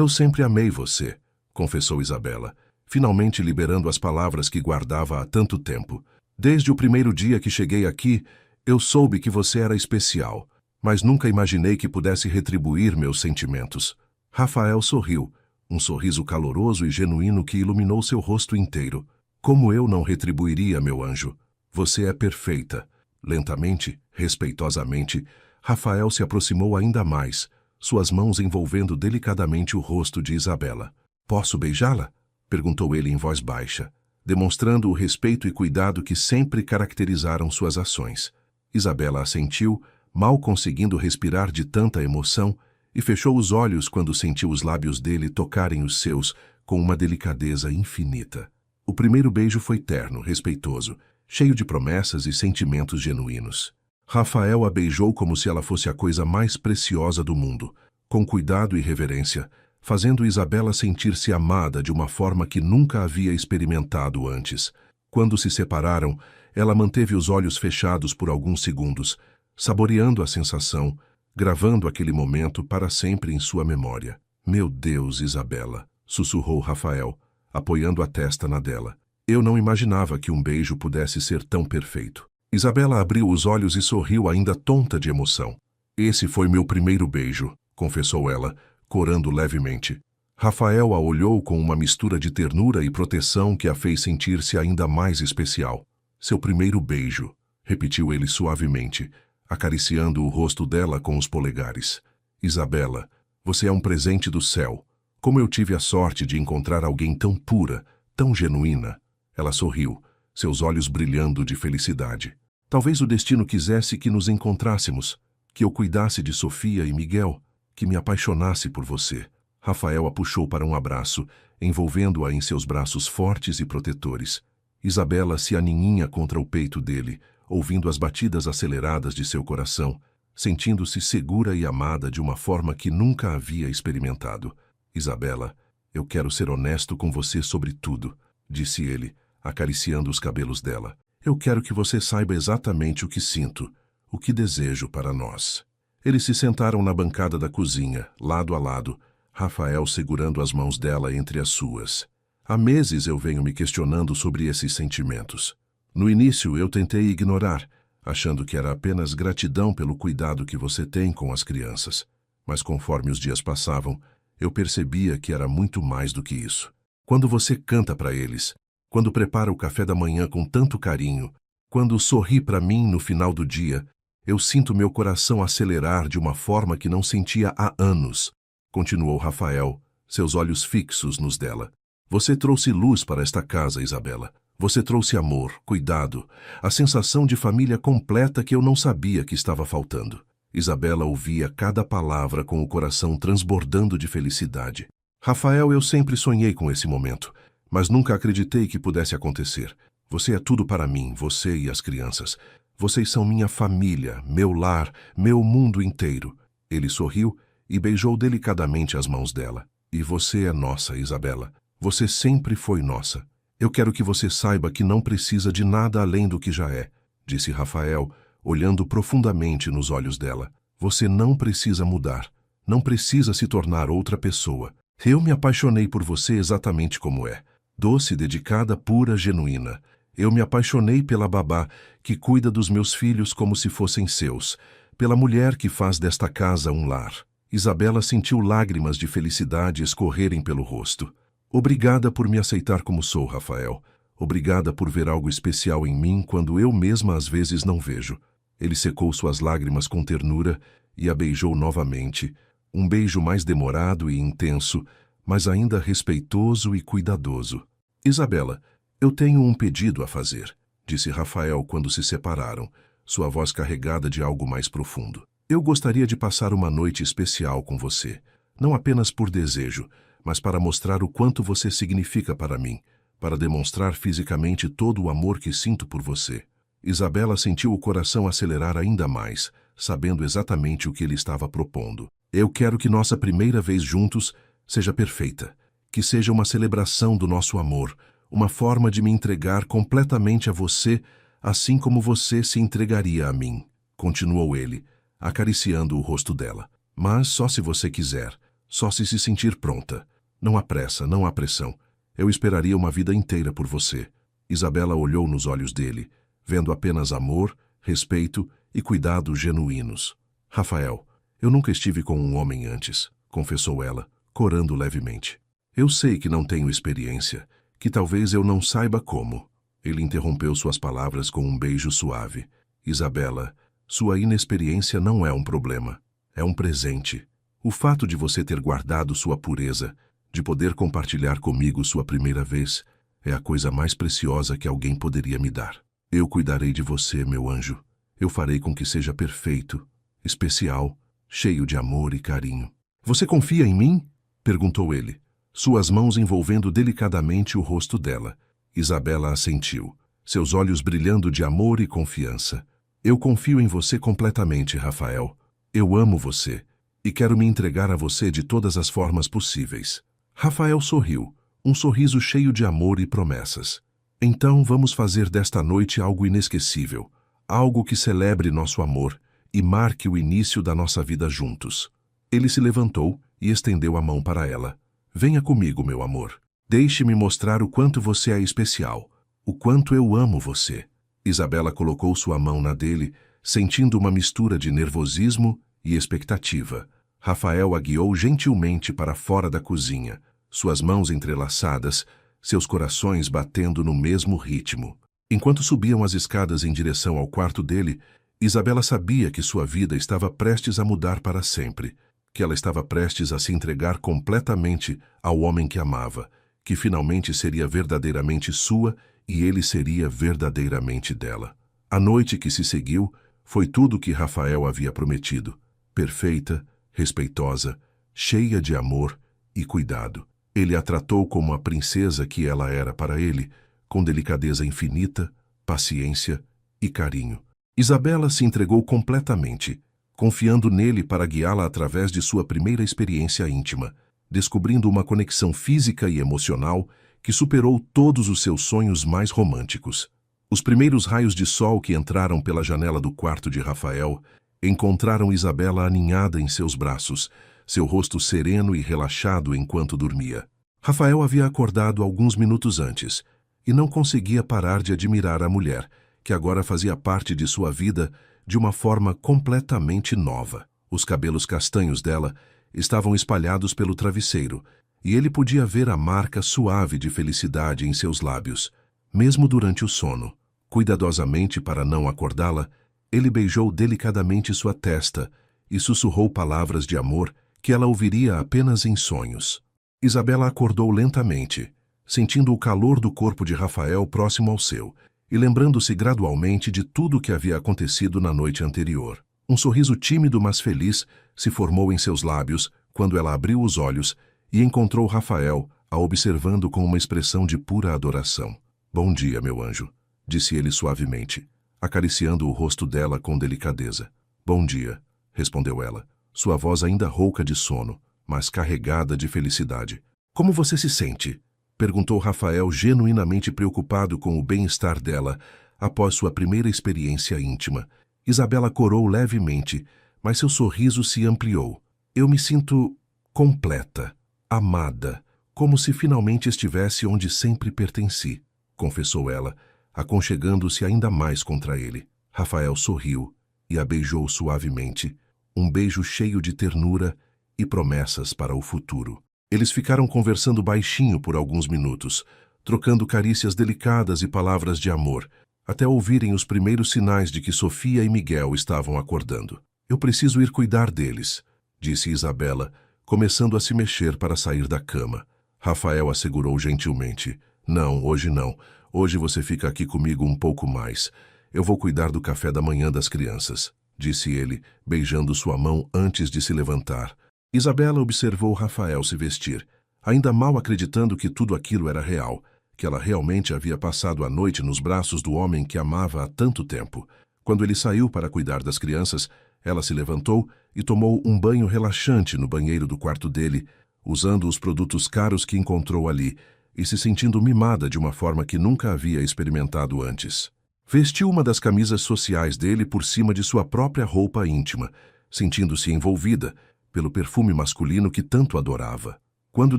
Speaker 1: sempre amei você, confessou Isabela, finalmente liberando as palavras que guardava há tanto tempo. Desde o primeiro dia que cheguei aqui, eu soube que você era especial, mas nunca imaginei que pudesse retribuir meus sentimentos. Rafael sorriu, um sorriso caloroso e genuíno que iluminou seu rosto inteiro. Como eu não retribuiria, meu anjo? Você é perfeita. Lentamente, respeitosamente, Rafael se aproximou ainda mais, suas mãos envolvendo delicadamente o rosto de Isabela. Posso beijá-la? Perguntou ele em voz baixa, demonstrando o respeito e cuidado que sempre caracterizaram suas ações. Isabela assentiu, mal conseguindo respirar de tanta emoção, e fechou os olhos quando sentiu os lábios dele tocarem os seus com uma delicadeza infinita. O primeiro beijo foi terno, respeitoso, cheio de promessas e sentimentos genuínos. Rafael a beijou como se ela fosse a coisa mais preciosa do mundo, com cuidado e reverência, fazendo Isabela sentir-se amada de uma forma que nunca havia experimentado antes. Quando se separaram, ela manteve os olhos fechados por alguns segundos, saboreando a sensação, gravando aquele momento para sempre em sua memória. Meu Deus, Isabela, sussurrou Rafael, apoiando a testa na dela. Eu não imaginava que um beijo pudesse ser tão perfeito. Isabela abriu os olhos e sorriu ainda tonta de emoção. Esse foi meu primeiro beijo, confessou ela, corando levemente. Rafael a olhou com uma mistura de ternura e proteção que a fez sentir-se ainda mais especial. Seu primeiro beijo, repetiu ele suavemente, acariciando o rosto dela com os polegares. Isabela, você é um presente do céu. Como eu tive a sorte de encontrar alguém tão pura, tão genuína. Ela sorriu, seus olhos brilhando de felicidade. Talvez o destino quisesse que nos encontrássemos, que eu cuidasse de Sofia e Miguel, que me apaixonasse por você. Rafael a puxou para um abraço, envolvendo-a em seus braços fortes e protetores. Isabela se aninha contra o peito dele, ouvindo as batidas aceleradas de seu coração, sentindo-se segura e amada de uma forma que nunca havia experimentado. Isabela, eu quero ser honesto com você sobre tudo, disse ele, acariciando os cabelos dela. Eu quero que você saiba exatamente o que sinto, o que desejo para nós. Eles se sentaram na bancada da cozinha, lado a lado, Rafael segurando as mãos dela entre as suas. Há meses eu venho me questionando sobre esses sentimentos. No início eu tentei ignorar, achando que era apenas gratidão pelo cuidado que você tem com as crianças. Mas conforme os dias passavam, eu percebia que era muito mais do que isso. Quando você canta para eles, quando prepara o café da manhã com tanto carinho, quando sorri para mim no final do dia, eu sinto meu coração acelerar de uma forma que não sentia há anos, continuou Rafael, seus olhos fixos nos dela. Você trouxe luz para esta casa, Isabela. Você trouxe amor, cuidado, a sensação de família completa que eu não sabia que estava faltando. Isabela ouvia cada palavra com o coração transbordando de felicidade. Rafael, eu sempre sonhei com esse momento, mas nunca acreditei que pudesse acontecer. Você é tudo para mim, você e as crianças. Vocês são minha família, meu lar, meu mundo inteiro. Ele sorriu e beijou delicadamente as mãos dela. E você é nossa, Isabela. Você sempre foi nossa. Eu quero que você saiba que não precisa de nada além do que já é, disse Rafael, olhando profundamente nos olhos dela. Você não precisa mudar. Não precisa se tornar outra pessoa. Eu me apaixonei por você exatamente como é. Doce, dedicada, pura, genuína. Eu me apaixonei pela babá, que cuida dos meus filhos como se fossem seus, pela mulher que faz desta casa um lar. Isabela sentiu lágrimas de felicidade escorrerem pelo rosto. Obrigada por me aceitar como sou, Rafael. Obrigada por ver algo especial em mim quando eu mesma às vezes não vejo. Ele secou suas lágrimas com ternura e a beijou novamente, um beijo mais demorado e intenso, mas ainda respeitoso e cuidadoso. Isabela, eu tenho um pedido a fazer, disse Rafael quando se separaram, sua voz carregada de algo mais profundo. Eu gostaria de passar uma noite especial com você, não apenas por desejo, mas para mostrar o quanto você significa para mim, para demonstrar fisicamente todo o amor que sinto por você. Isabela sentiu o coração acelerar ainda mais, sabendo exatamente o que ele estava propondo. Eu quero que nossa primeira vez juntos seja perfeita, que seja uma celebração do nosso amor, uma forma de me entregar completamente a você, assim como você se entregaria a mim, continuou ele, acariciando o rosto dela. Mas só se você quiser, só se sentir pronta. Não há pressa, não há pressão. Eu esperaria uma vida inteira por você. Isabela olhou nos olhos dele, vendo apenas amor, respeito e cuidado genuínos. Rafael, eu nunca estive com um homem antes, confessou ela, corando levemente. Eu sei que não tenho experiência, que talvez eu não saiba como. Ele interrompeu suas palavras com um beijo suave. Isabela, sua inexperiência não é um problema, é um presente. O fato de você ter guardado sua pureza, de poder compartilhar comigo sua primeira vez, é a coisa mais preciosa que alguém poderia me dar. Eu cuidarei de você, meu anjo. Eu farei com que seja perfeito, especial, cheio de amor e carinho. Você confia em mim? Perguntou ele, suas mãos envolvendo delicadamente o rosto dela. Isabela assentiu, seus olhos brilhando de amor e confiança. Eu confio em você completamente, Rafael. Eu amo você e quero me entregar a você de todas as formas possíveis. Rafael sorriu, um sorriso cheio de amor e promessas. Então vamos fazer desta noite algo inesquecível, algo que celebre nosso amor e marque o início da nossa vida juntos. Ele se levantou e estendeu a mão para ela. Venha comigo, meu amor. Deixe-me mostrar o quanto você é especial, o quanto eu amo você. Isabela colocou sua mão na dele, sentindo uma mistura de nervosismo e expectativa. Rafael a guiou gentilmente para fora da cozinha, suas mãos entrelaçadas, seus corações batendo no mesmo ritmo. Enquanto subiam as escadas em direção ao quarto dele, Isabela sabia que sua vida estava prestes a mudar para sempre, que ela estava prestes a se entregar completamente ao homem que amava, que finalmente seria verdadeiramente sua e ele seria verdadeiramente dela. A noite que se seguiu foi tudo o que Rafael havia prometido. Perfeita, respeitosa, cheia de amor e cuidado. Ele a tratou como a princesa que ela era para ele, com delicadeza infinita, paciência e carinho. Isabela se entregou completamente, confiando nele para guiá-la através de sua primeira experiência íntima, descobrindo uma conexão física e emocional que superou todos os seus sonhos mais românticos. Os primeiros raios de sol que entraram pela janela do quarto de Rafael encontraram Isabela aninhada em seus braços, seu rosto sereno e relaxado enquanto dormia. Rafael havia acordado alguns minutos antes e não conseguia parar de admirar a mulher, que agora fazia parte de sua vida de uma forma completamente nova. Os cabelos castanhos dela estavam espalhados pelo travesseiro, e ele podia ver a marca suave de felicidade em seus lábios. Mesmo durante o sono, cuidadosamente para não acordá-la, ele beijou delicadamente sua testa e sussurrou palavras de amor que ela ouviria apenas em sonhos. Isabela acordou lentamente, sentindo o calor do corpo de Rafael próximo ao seu, e lembrando-se gradualmente de tudo o que havia acontecido na noite anterior. Um sorriso tímido mas feliz se formou em seus lábios quando ela abriu os olhos e encontrou Rafael a observando com uma expressão de pura adoração. "Bom dia, meu anjo", disse ele suavemente, acariciando o rosto dela com delicadeza. "Bom dia", respondeu ela, sua voz ainda rouca de sono, mas carregada de felicidade. "Como você se sente?", perguntou Rafael, genuinamente preocupado com o bem-estar dela após sua primeira experiência íntima. Isabela corou levemente, mas seu sorriso se ampliou. "Eu me sinto completa, amada, como se finalmente estivesse onde sempre pertenci", confessou ela, aconchegando-se ainda mais contra ele. Rafael sorriu e a beijou suavemente, um beijo cheio de ternura e promessas para o futuro. Eles ficaram conversando baixinho por alguns minutos, trocando carícias delicadas e palavras de amor, até ouvirem os primeiros sinais de que Sofia e Miguel estavam acordando. "Eu preciso ir cuidar deles", disse Isabela, começando a se mexer para sair da cama. Rafael assegurou gentilmente. "Não, hoje não. Hoje você fica aqui comigo um pouco mais. Eu vou cuidar do café da manhã das crianças", disse ele, beijando sua mão antes de se levantar. Isabela observou Rafael se vestir, ainda mal acreditando que tudo aquilo era real, que ela realmente havia passado a noite nos braços do homem que amava há tanto tempo. Quando ele saiu para cuidar das crianças, ela se levantou e tomou um banho relaxante no banheiro do quarto dele, usando os produtos caros que encontrou ali, e se sentindo mimada de uma forma que nunca havia experimentado antes. Vestiu uma das camisas sociais dele por cima de sua própria roupa íntima, sentindo-se envolvida pelo perfume masculino que tanto adorava. Quando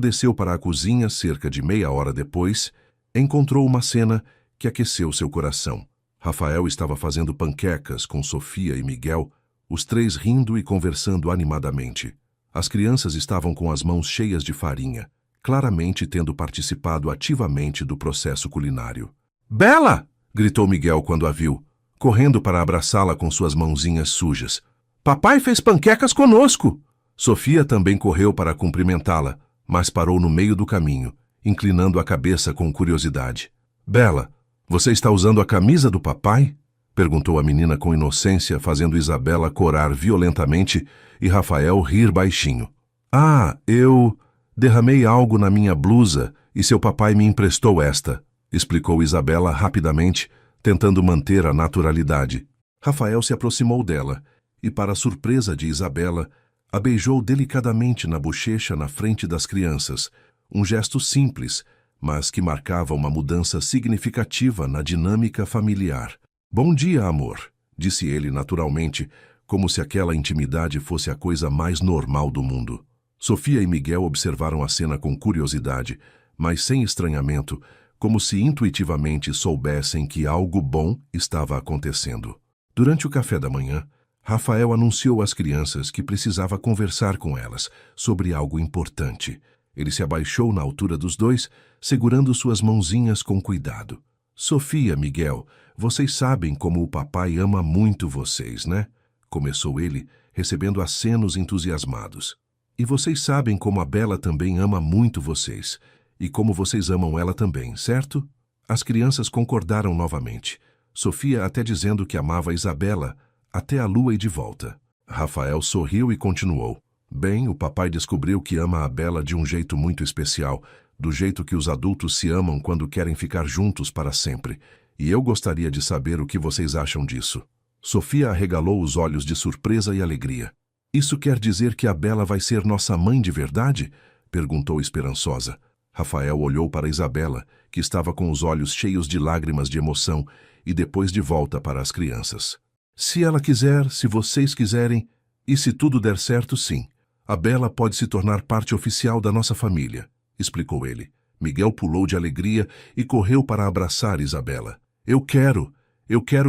Speaker 1: desceu para a cozinha, cerca de meia hora depois, encontrou uma cena que aqueceu seu coração. Rafael estava fazendo panquecas com Sofia e Miguel, os três rindo e conversando animadamente. As crianças estavam com as mãos cheias de farinha, claramente tendo participado ativamente do processo culinário. "Bela!", gritou Miguel quando a viu, correndo para abraçá-la com suas mãozinhas sujas. "Papai fez panquecas conosco!" Sofia também correu para cumprimentá-la, mas parou no meio do caminho, inclinando a cabeça com curiosidade. "Bela, você está usando a camisa do papai?", perguntou a menina com inocência, fazendo Isabela corar violentamente e Rafael rir baixinho. "Ah, eu derramei algo na minha blusa e seu papai me emprestou esta", explicou Isabela rapidamente, tentando manter a naturalidade. Rafael se aproximou dela e, para a surpresa de Isabela, a beijou delicadamente na bochecha na frente das crianças, um gesto simples, mas que marcava uma mudança significativa na dinâmica familiar. "Bom dia, amor", disse ele naturalmente, como se aquela intimidade fosse a coisa mais normal do mundo. Sofia e Miguel observaram a cena com curiosidade, mas sem estranhamento, como se intuitivamente soubessem que algo bom estava acontecendo. Durante o café da manhã, Rafael anunciou às crianças que precisava conversar com elas sobre algo importante. Ele se abaixou na altura dos dois, segurando suas mãozinhas com cuidado. "Sofia, Miguel, vocês sabem como o papai ama muito vocês, né?", começou ele, recebendo acenos entusiasmados. "E vocês sabem como a Bela também ama muito vocês, e como vocês amam ela também, certo?". As crianças concordaram novamente. Sofia até dizendo que amava Isabela, até a lua e de volta. Rafael sorriu e continuou. Bem, o papai descobriu que ama a Bela de um jeito muito especial, do jeito que os adultos se amam quando querem ficar juntos para sempre. E eu gostaria de saber o que vocês acham disso. Sofia arregalou os olhos de surpresa e alegria. Isso quer dizer que a Bela vai ser nossa mãe de verdade? Perguntou esperançosa. Rafael olhou para Isabela, que estava com os olhos cheios de lágrimas de emoção, e depois de volta para as crianças. Se ela quiser, se vocês quiserem, e se tudo der certo, sim. A Bela pode se tornar parte oficial da nossa família, explicou ele. Miguel pulou de alegria e correu para abraçar Isabela. Eu quero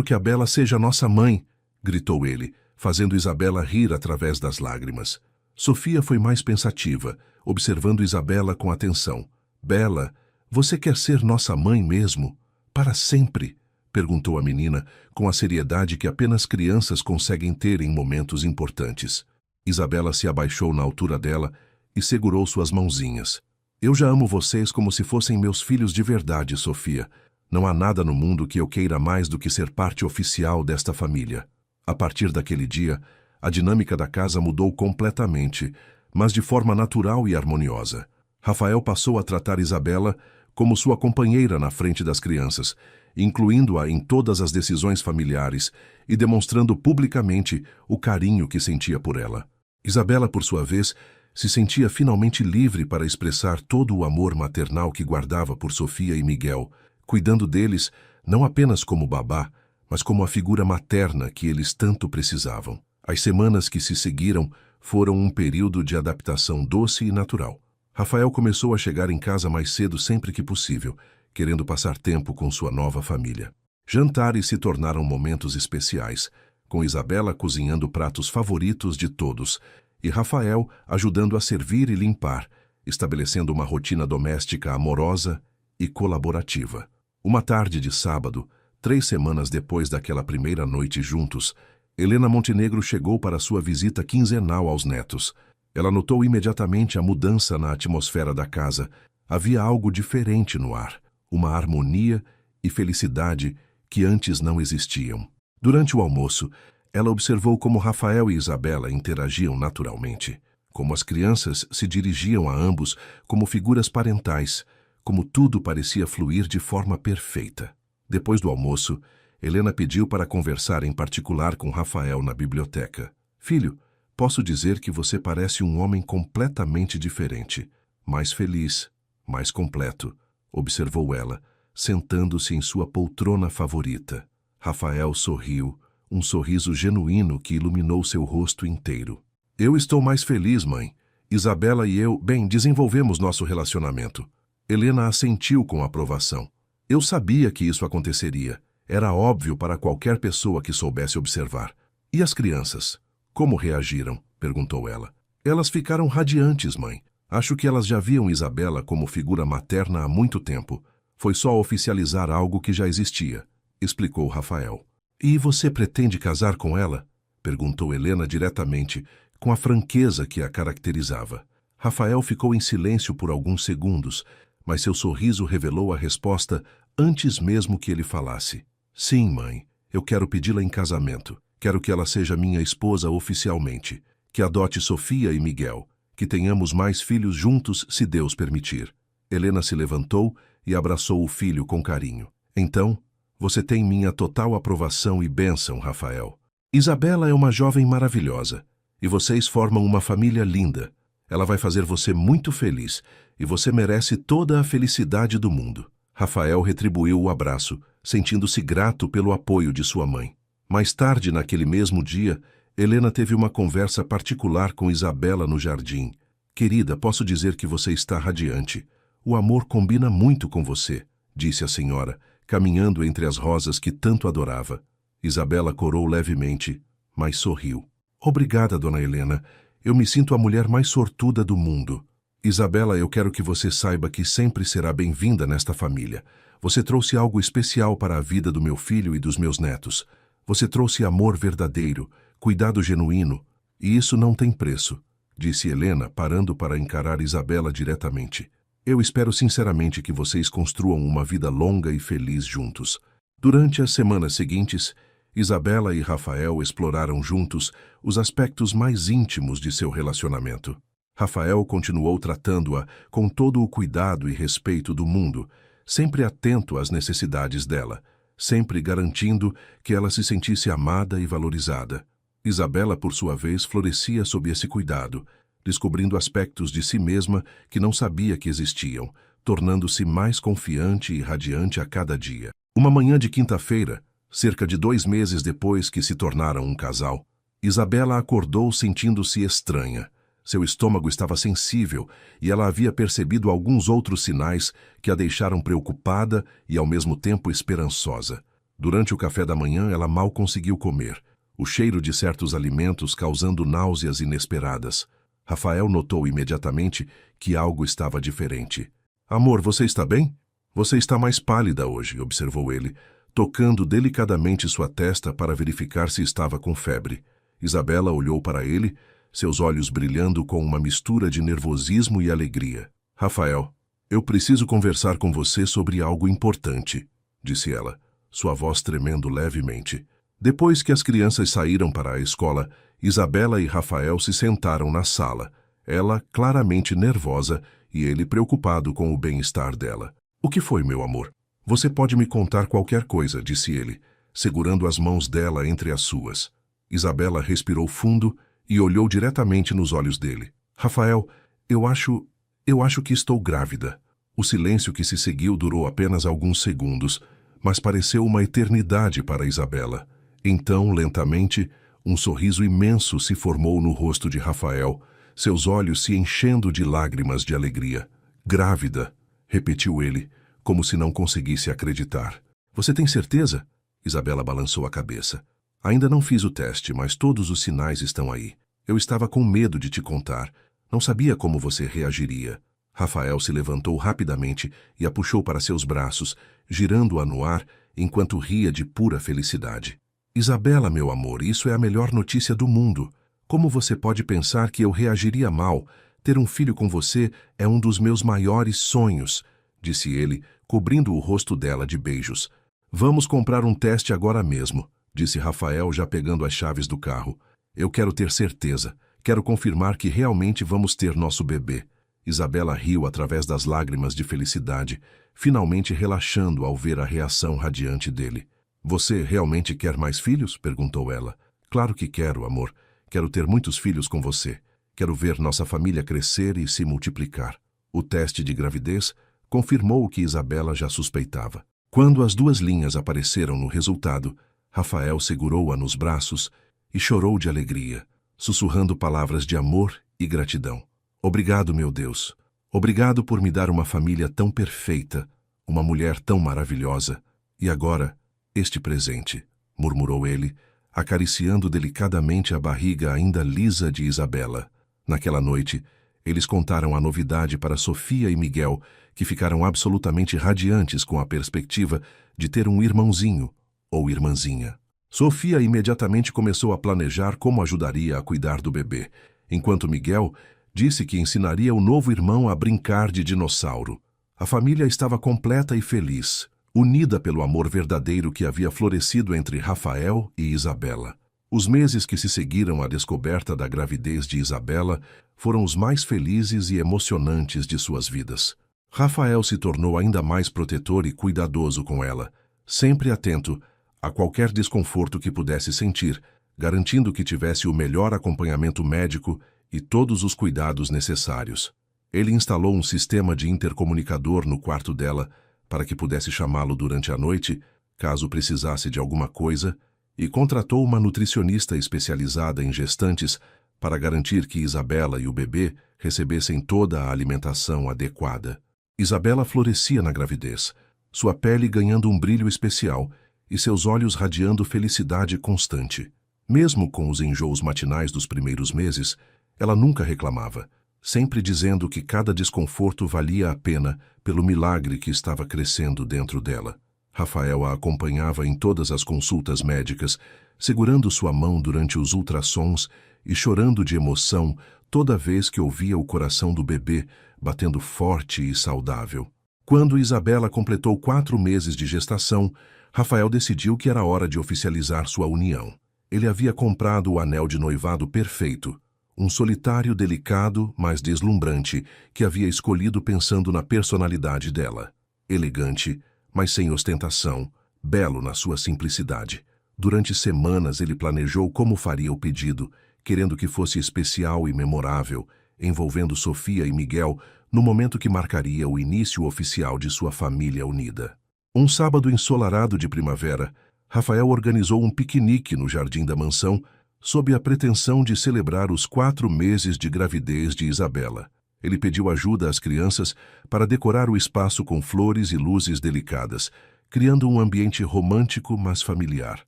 Speaker 1: que a Bela seja nossa mãe, gritou ele, fazendo Isabela rir através das lágrimas. Sofia foi mais pensativa, observando Isabela com atenção. Bela, você quer ser nossa mãe mesmo? Para sempre? Perguntou a menina, com a seriedade que apenas crianças conseguem ter em momentos importantes. Isabela se abaixou na altura dela e segurou suas mãozinhas. Eu já amo vocês como se fossem meus filhos de verdade, Sofia. Não há nada no mundo que eu queira mais do que ser parte oficial desta família. A partir daquele dia, a dinâmica da casa mudou completamente, mas de forma natural e harmoniosa. Rafael passou a tratar Isabela como sua companheira na frente das crianças, incluindo-a em todas as decisões familiares e demonstrando publicamente o carinho que sentia por ela. Isabela, por sua vez, se sentia finalmente livre para expressar todo o amor maternal que guardava por Sofia e Miguel, cuidando deles não apenas como babá, mas como a figura materna que eles tanto precisavam. As semanas que se seguiram foram um período de adaptação doce e natural. Rafael começou a chegar em casa mais cedo sempre que possível, querendo passar tempo com sua nova família. Jantares se tornaram momentos especiais, com Isabela cozinhando pratos favoritos de todos e Rafael ajudando a servir e limpar, estabelecendo uma rotina doméstica amorosa e colaborativa. Uma tarde de sábado, 3 semanas depois daquela primeira noite juntos, Helena Montenegro chegou para sua visita quinzenal aos netos. Ela notou imediatamente a mudança na atmosfera da casa. Havia algo diferente no ar, uma harmonia e felicidade que antes não existiam. Durante o almoço, ela observou como Rafael e Isabela interagiam naturalmente, como as crianças se dirigiam a ambos como figuras parentais, como tudo parecia fluir de forma perfeita. Depois do almoço, Helena pediu para conversar em particular com Rafael na biblioteca. Filho, posso dizer que você parece um homem completamente diferente, mais feliz, mais completo, observou ela, sentando-se em sua poltrona favorita. Rafael sorriu, um sorriso genuíno que iluminou seu rosto inteiro. Eu estou mais feliz, mãe. Isabela e eu, desenvolvemos nosso relacionamento. Helena assentiu com aprovação. Eu sabia que isso aconteceria. Era óbvio para qualquer pessoa que soubesse observar. E as crianças? Como reagiram? Perguntou ela. Elas ficaram radiantes, mãe. Acho que elas já viam Isabela como figura materna há muito tempo. Foi só oficializar algo que já existia, explicou Rafael. E você pretende casar com ela? Perguntou Helena diretamente, com a franqueza que a caracterizava. Rafael ficou em silêncio por alguns segundos, mas seu sorriso revelou a resposta antes mesmo que ele falasse. Sim, mãe, eu quero pedi-la em casamento. Quero que ela seja minha esposa oficialmente, que adote Sofia e Miguel, que tenhamos mais filhos juntos se Deus permitir. Helena se levantou e abraçou o filho com carinho. Então, você tem minha total aprovação e bênção, Rafael. Isabela é uma jovem maravilhosa, e vocês formam uma família linda. Ela vai fazer você muito feliz, e você merece toda a felicidade do mundo. Rafael retribuiu o abraço, sentindo-se grato pelo apoio de sua mãe. Mais tarde, naquele mesmo dia, Helena teve uma conversa particular com Isabela no jardim. Querida, posso dizer que você está radiante. O amor combina muito com você, disse a senhora, caminhando entre as rosas que tanto adorava. Isabela corou levemente, mas sorriu. Obrigada, dona Helena. Eu me sinto a mulher mais sortuda do mundo. Isabela, eu quero que você saiba que sempre será bem-vinda nesta família. Você trouxe algo especial para a vida do meu filho e dos meus netos. Você trouxe amor verdadeiro, cuidado genuíno, e isso não tem preço, disse Helena, parando para encarar Isabela diretamente. Eu espero sinceramente que vocês construam uma vida longa e feliz juntos. Durante as semanas seguintes, Isabela e Rafael exploraram juntos os aspectos mais íntimos de seu relacionamento. Rafael continuou tratando-a com todo o cuidado e respeito do mundo, sempre atento às necessidades dela, sempre garantindo que ela se sentisse amada e valorizada. Isabela, por sua vez, florescia sob esse cuidado, descobrindo aspectos de si mesma que não sabia que existiam, tornando-se mais confiante e radiante a cada dia. Uma manhã de quinta-feira, cerca de 2 meses depois que se tornaram um casal, Isabela acordou sentindo-se estranha. Seu estômago estava sensível e ela havia percebido alguns outros sinais que a deixaram preocupada e ao mesmo tempo esperançosa. Durante o café da manhã ela mal conseguiu comer, o cheiro de certos alimentos causando náuseas inesperadas. Rafael notou imediatamente que algo estava diferente. "Amor, você está bem? Você está mais pálida hoje", observou ele, tocando delicadamente sua testa para verificar se estava com febre. Isabela olhou para ele, seus olhos brilhando com uma mistura de nervosismo e alegria. "Rafael, eu preciso conversar com você sobre algo importante", disse ela, sua voz tremendo levemente. Depois que as crianças saíram para a escola, Isabela e Rafael se sentaram na sala, ela claramente nervosa e ele preocupado com o bem-estar dela. "O que foi, meu amor? Você pode me contar qualquer coisa", disse ele, segurando as mãos dela entre as suas. Isabela respirou fundo e olhou diretamente nos olhos dele. "Rafael, eu acho que estou grávida." O silêncio que se seguiu durou apenas alguns segundos, mas pareceu uma eternidade para Isabela. Então, lentamente, um sorriso imenso se formou no rosto de Rafael, seus olhos se enchendo de lágrimas de alegria. "Grávida", repetiu ele, como se não conseguisse acreditar. "Você tem certeza?" Isabela balançou a cabeça. "Ainda não fiz o teste, mas todos os sinais estão aí. Eu estava com medo de te contar. Não sabia como você reagiria." Rafael se levantou rapidamente e a puxou para seus braços, girando-a no ar enquanto ria de pura felicidade. "Isabela, meu amor, isso é a melhor notícia do mundo. Como você pode pensar que eu reagiria mal? Ter um filho com você é um dos meus maiores sonhos", disse ele, cobrindo o rosto dela de beijos. "Vamos comprar um teste agora mesmo", disse Rafael, já pegando as chaves do carro. "Eu quero ter certeza. Quero confirmar que realmente vamos ter nosso bebê." Isabela riu através das lágrimas de felicidade, finalmente relaxando ao ver a reação radiante dele. "Você realmente quer mais filhos?" perguntou ela. "Claro que quero, amor. Quero ter muitos filhos com você. Quero ver nossa família crescer e se multiplicar." O teste de gravidez confirmou o que Isabela já suspeitava. Quando as 2 linhas apareceram no resultado, Rafael segurou-a nos braços e chorou de alegria, sussurrando palavras de amor e gratidão. "Obrigado, meu Deus. Obrigado por me dar uma família tão perfeita, uma mulher tão maravilhosa. E agora, este presente", murmurou ele, acariciando delicadamente a barriga ainda lisa de Isabela. Naquela noite, eles contaram a novidade para Sofia e Miguel, que ficaram absolutamente radiantes com a perspectiva de ter um irmãozinho ou irmãzinha. Sofia imediatamente começou a planejar como ajudaria a cuidar do bebê, enquanto Miguel disse que ensinaria o novo irmão a brincar de dinossauro. A família estava completa e feliz, unida pelo amor verdadeiro que havia florescido entre Rafael e Isabela. Os meses que se seguiram à descoberta da gravidez de Isabela foram os mais felizes e emocionantes de suas vidas. Rafael se tornou ainda mais protetor e cuidadoso com ela, sempre atento a qualquer desconforto que pudesse sentir, garantindo que tivesse o melhor acompanhamento médico e todos os cuidados necessários. Ele instalou um sistema de intercomunicador no quarto dela para que pudesse chamá-lo durante a noite, caso precisasse de alguma coisa, e contratou uma nutricionista especializada em gestantes para garantir que Isabela e o bebê recebessem toda a alimentação adequada. Isabela florescia na gravidez, sua pele ganhando um brilho especial e seus olhos radiando felicidade constante. Mesmo com os enjoos matinais dos primeiros meses, ela nunca reclamava, sempre dizendo que cada desconforto valia a pena pelo milagre que estava crescendo dentro dela. Rafael a acompanhava em todas as consultas médicas, segurando sua mão durante os ultrassons e chorando de emoção toda vez que ouvia o coração do bebê batendo forte e saudável. Quando Isabela completou 4 meses de gestação, Rafael decidiu que era hora de oficializar sua união. Ele havia comprado o anel de noivado perfeito, um solitário delicado, mas deslumbrante, que havia escolhido pensando na personalidade dela. Elegante, mas sem ostentação, belo na sua simplicidade. Durante semanas ele planejou como faria o pedido, querendo que fosse especial e memorável, envolvendo Sofia e Miguel no momento que marcaria o início oficial de sua família unida. Um sábado ensolarado de primavera, Rafael organizou um piquenique no jardim da mansão, sob a pretensão de celebrar os 4 meses de gravidez de Isabela. Ele pediu ajuda às crianças para decorar o espaço com flores e luzes delicadas, criando um ambiente romântico, mas familiar.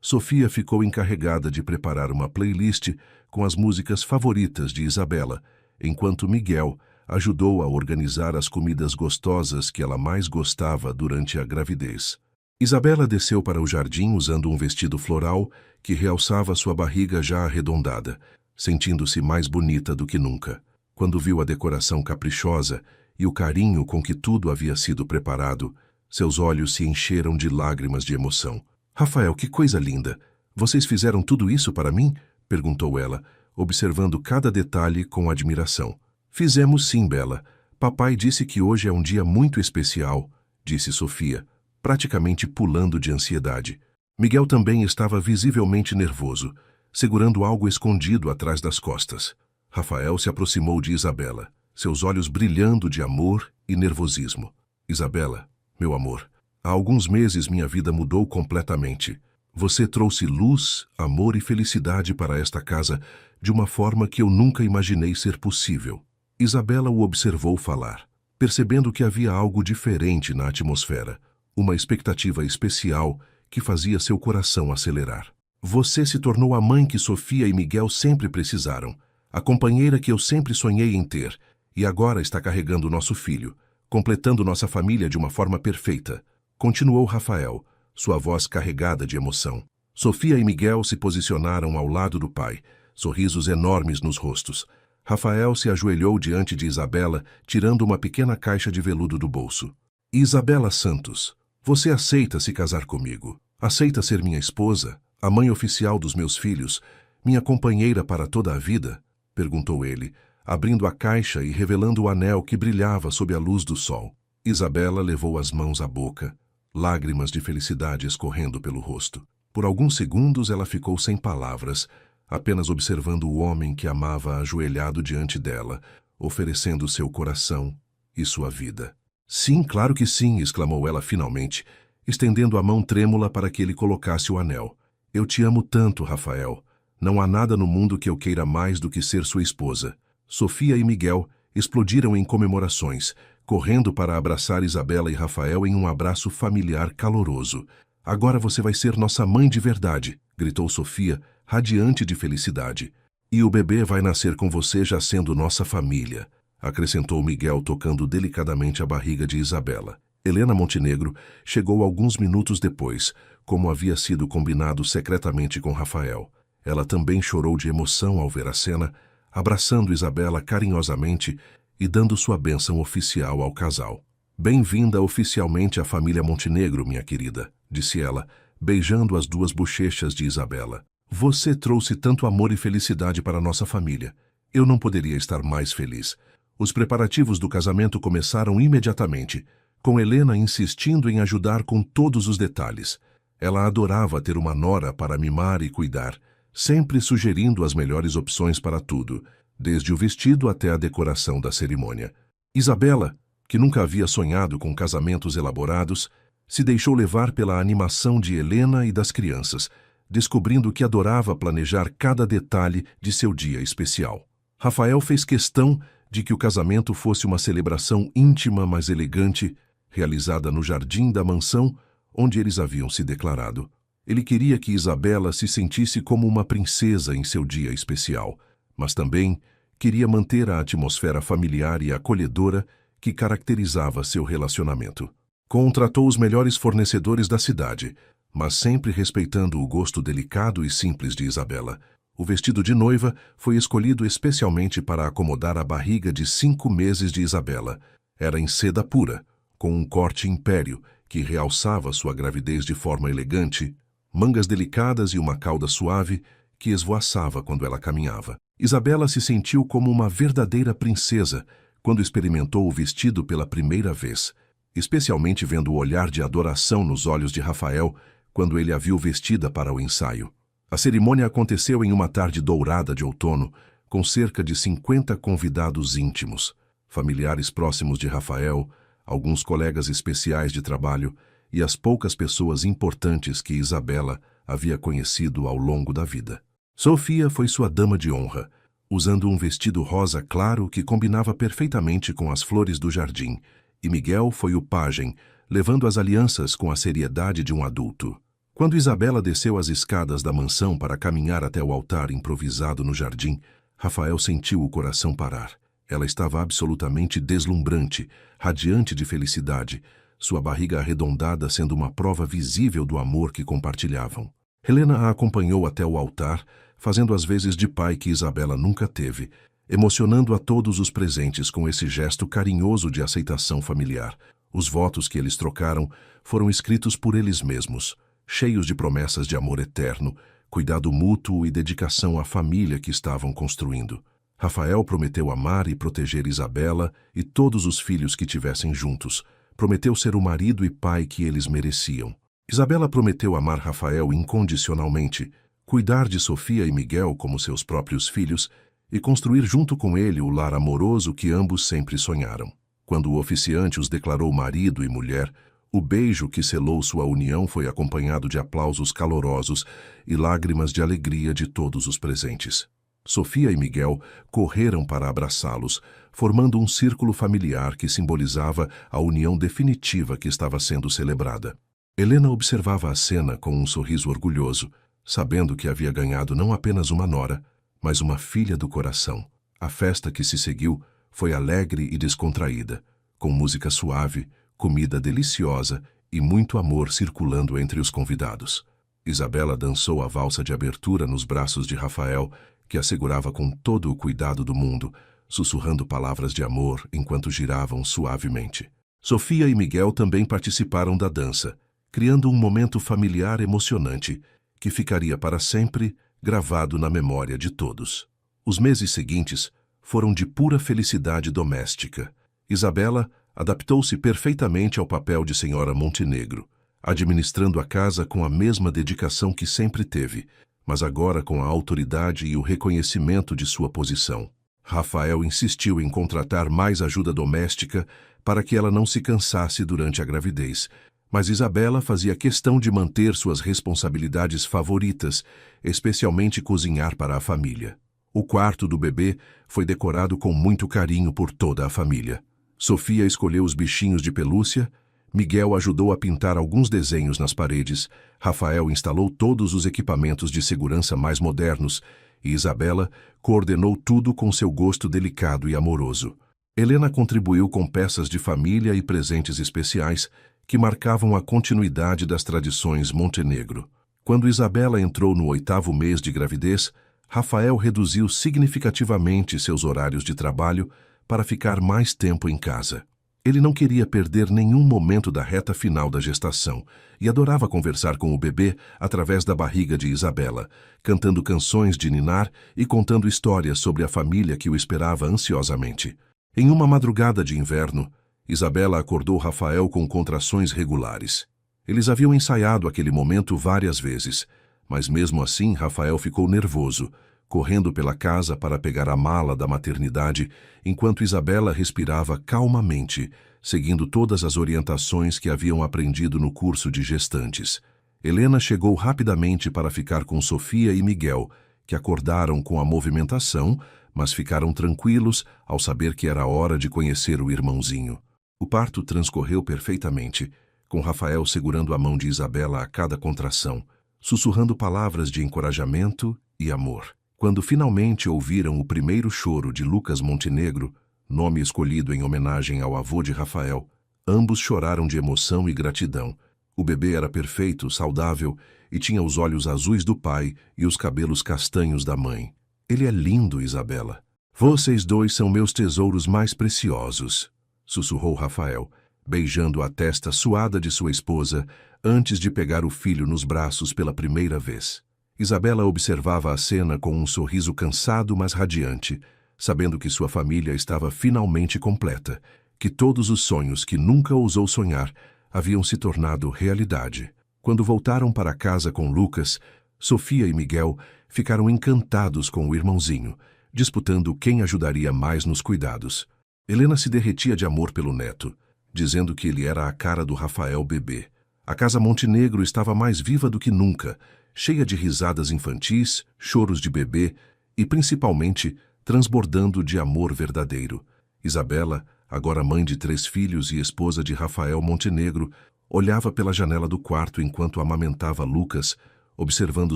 Speaker 1: Sofia ficou encarregada de preparar uma playlist com as músicas favoritas de Isabela, enquanto Miguel ajudou a organizar as comidas gostosas que ela mais gostava durante a gravidez. Isabela desceu para o jardim usando um vestido floral que realçava sua barriga já arredondada, sentindo-se mais bonita do que nunca. Quando viu a decoração caprichosa e o carinho com que tudo havia sido preparado, seus olhos se encheram de lágrimas de emoção. "Rafael, que coisa linda! Vocês fizeram tudo isso para mim?" perguntou ela, observando cada detalhe com admiração. "Fizemos sim, Bela. Papai disse que hoje é um dia muito especial", disse Sofia, praticamente pulando de ansiedade. Miguel também estava visivelmente nervoso, segurando algo escondido atrás das costas. Rafael se aproximou de Isabela, seus olhos brilhando de amor e nervosismo. "Isabela, meu amor, há alguns meses minha vida mudou completamente. Você trouxe luz, amor e felicidade para esta casa de uma forma que eu nunca imaginei ser possível." Isabela o observou falar, percebendo que havia algo diferente na atmosfera, uma expectativa especial que fazia seu coração acelerar. "Você se tornou a mãe que Sofia e Miguel sempre precisaram, a companheira que eu sempre sonhei em ter, e agora está carregando nosso filho, completando nossa família de uma forma perfeita", continuou Rafael, sua voz carregada de emoção. Sofia e Miguel se posicionaram ao lado do pai, sorrisos enormes nos rostos. Rafael se ajoelhou diante de Isabela, tirando uma pequena caixa de veludo do bolso. "Isabela Santos, você aceita se casar comigo? Aceita ser minha esposa, a mãe oficial dos meus filhos, minha companheira para toda a vida?" perguntou ele, abrindo a caixa e revelando o anel que brilhava sob a luz do sol. Isabela levou as mãos à boca, lágrimas de felicidade escorrendo pelo rosto. Por alguns segundos ela ficou sem palavras, apenas observando o homem que amava ajoelhado diante dela, oferecendo seu coração e sua vida. "Sim, claro que sim", exclamou ela finalmente, estendendo a mão trêmula para que ele colocasse o anel. "Eu te amo tanto, Rafael. Não há nada no mundo que eu queira mais do que ser sua esposa." Sofia e Miguel explodiram em comemorações, correndo para abraçar Isabela e Rafael em um abraço familiar caloroso. "Agora você vai ser nossa mãe de verdade", gritou Sofia, radiante de felicidade. "E o bebê vai nascer com você já sendo nossa família", acrescentou Miguel tocando delicadamente a barriga de Isabela. Helena Montenegro chegou alguns minutos depois, como havia sido combinado secretamente com Rafael. Ela também chorou de emoção ao ver a cena, abraçando Isabela carinhosamente e dando sua bênção oficial ao casal. "Bem-vinda oficialmente à família Montenegro, minha querida", disse ela, beijando as 2 bochechas de Isabela. "Você trouxe tanto amor e felicidade para nossa família. Eu não poderia estar mais feliz." Os preparativos do casamento começaram imediatamente, com Helena insistindo em ajudar com todos os detalhes. Ela adorava ter uma nora para mimar e cuidar, sempre sugerindo as melhores opções para tudo, desde o vestido até a decoração da cerimônia. Isabela, que nunca havia sonhado com casamentos elaborados, se deixou levar pela animação de Helena e das crianças, descobrindo que adorava planejar cada detalhe de seu dia especial. Rafael fez questão de que o casamento fosse uma celebração íntima, mas elegante, realizada no jardim da mansão onde eles haviam se declarado. Ele queria que Isabela se sentisse como uma princesa em seu dia especial, mas também queria manter a atmosfera familiar e acolhedora que caracterizava seu relacionamento. Contratou os melhores fornecedores da cidade, mas sempre respeitando o gosto delicado e simples de Isabela. O vestido de noiva foi escolhido especialmente para acomodar a barriga de 5 meses de Isabela. Era em seda pura, com um corte império, que realçava sua gravidez de forma elegante, mangas delicadas e uma cauda suave que esvoaçava quando ela caminhava. Isabela se sentiu como uma verdadeira princesa quando experimentou o vestido pela primeira vez, especialmente vendo o olhar de adoração nos olhos de Rafael quando ele a viu vestida para o ensaio. A cerimônia aconteceu em uma tarde dourada de outono, com cerca de 50 convidados íntimos, familiares próximos de Rafael, alguns colegas especiais de trabalho e as poucas pessoas importantes que Isabela havia conhecido ao longo da vida. Sofia foi sua dama de honra, usando um vestido rosa claro que combinava perfeitamente com as flores do jardim, e Miguel foi o pajem, levando as alianças com a seriedade de um adulto. Quando Isabela desceu as escadas da mansão para caminhar até o altar improvisado no jardim, Rafael sentiu o coração parar. Ela estava absolutamente deslumbrante, radiante de felicidade, sua barriga arredondada sendo uma prova visível do amor que compartilhavam. Helena a acompanhou até o altar, fazendo as vezes de pai que Isabela nunca teve, emocionando a todos os presentes com esse gesto carinhoso de aceitação familiar. Os votos que eles trocaram foram escritos por eles mesmos, cheios de promessas de amor eterno, cuidado mútuo e dedicação à família que estavam construindo. Rafael prometeu amar e proteger Isabela e todos os filhos que tivessem juntos. Prometeu ser o marido e pai que eles mereciam. Isabela prometeu amar Rafael incondicionalmente, cuidar de Sofia e Miguel como seus próprios filhos e construir junto com ele o lar amoroso que ambos sempre sonharam. Quando o oficiante os declarou marido e mulher, o beijo que selou sua união foi acompanhado de aplausos calorosos e lágrimas de alegria de todos os presentes. Sofia e Miguel correram para abraçá-los, formando um círculo familiar que simbolizava a união definitiva que estava sendo celebrada. Helena observava a cena com um sorriso orgulhoso, sabendo que havia ganhado não apenas uma nora, mas uma filha do coração. A festa que se seguiu foi alegre e descontraída, com música suave, comida deliciosa e muito amor circulando entre os convidados. Isabela dançou a valsa de abertura nos braços de Rafael, que a segurava com todo o cuidado do mundo, sussurrando palavras de amor enquanto giravam suavemente. Sofia e Miguel também participaram da dança, criando um momento familiar emocionante que ficaria para sempre gravado na memória de todos. Os meses seguintes foram de pura felicidade doméstica. Isabela adaptou-se perfeitamente ao papel de senhora Montenegro, administrando a casa com a mesma dedicação que sempre teve, mas agora com a autoridade e o reconhecimento de sua posição. Rafael insistiu em contratar mais ajuda doméstica para que ela não se cansasse durante a gravidez, mas Isabela fazia questão de manter suas responsabilidades favoritas, especialmente cozinhar para a família. O quarto do bebê foi decorado com muito carinho por toda a família. Sofia escolheu os bichinhos de pelúcia, Miguel ajudou a pintar alguns desenhos nas paredes, Rafael instalou todos os equipamentos de segurança mais modernos e Isabela coordenou tudo com seu gosto delicado e amoroso. Helena contribuiu com peças de família e presentes especiais que marcavam a continuidade das tradições Montenegro. Quando Isabela entrou no 8º mês de gravidez, Rafael reduziu significativamente seus horários de trabalho para ficar mais tempo em casa. Ele não queria perder nenhum momento da reta final da gestação e adorava conversar com o bebê através da barriga de Isabela, cantando canções de ninar e contando histórias sobre a família que o esperava ansiosamente. Em uma madrugada de inverno, Isabela acordou Rafael com contrações regulares. Eles haviam ensaiado aquele momento várias vezes, mas mesmo assim Rafael ficou nervoso, correndo pela casa para pegar a mala da maternidade, enquanto Isabela respirava calmamente, seguindo todas as orientações que haviam aprendido no curso de gestantes. Helena chegou rapidamente para ficar com Sofia e Miguel, que acordaram com a movimentação, mas ficaram tranquilos ao saber que era hora de conhecer o irmãozinho. O parto transcorreu perfeitamente, com Rafael segurando a mão de Isabela a cada contração, sussurrando palavras de encorajamento e amor. Quando finalmente ouviram o primeiro choro de Lucas Montenegro, nome escolhido em homenagem ao avô de Rafael, ambos choraram de emoção e gratidão. O bebê era perfeito, saudável e tinha os olhos azuis do pai e os cabelos castanhos da mãe. Ele é lindo, Isabela. Vocês dois são meus tesouros mais preciosos, sussurrou Rafael, beijando a testa suada de sua esposa antes de pegar o filho nos braços pela primeira vez. Isabela observava a cena com um sorriso cansado, mas radiante, sabendo que sua família estava finalmente completa, que todos os sonhos que nunca ousou sonhar haviam se tornado realidade. Quando voltaram para casa com Lucas, Sofia e Miguel ficaram encantados com o irmãozinho, disputando quem ajudaria mais nos cuidados. Helena se derretia de amor pelo neto, dizendo que ele era a cara do Rafael bebê. A casa Montenegro estava mais viva do que nunca, cheia de risadas infantis, choros de bebê e, principalmente, transbordando de amor verdadeiro. Isabela, agora mãe de 3 filhos e esposa de Rafael Montenegro, olhava pela janela do quarto enquanto amamentava Lucas, observando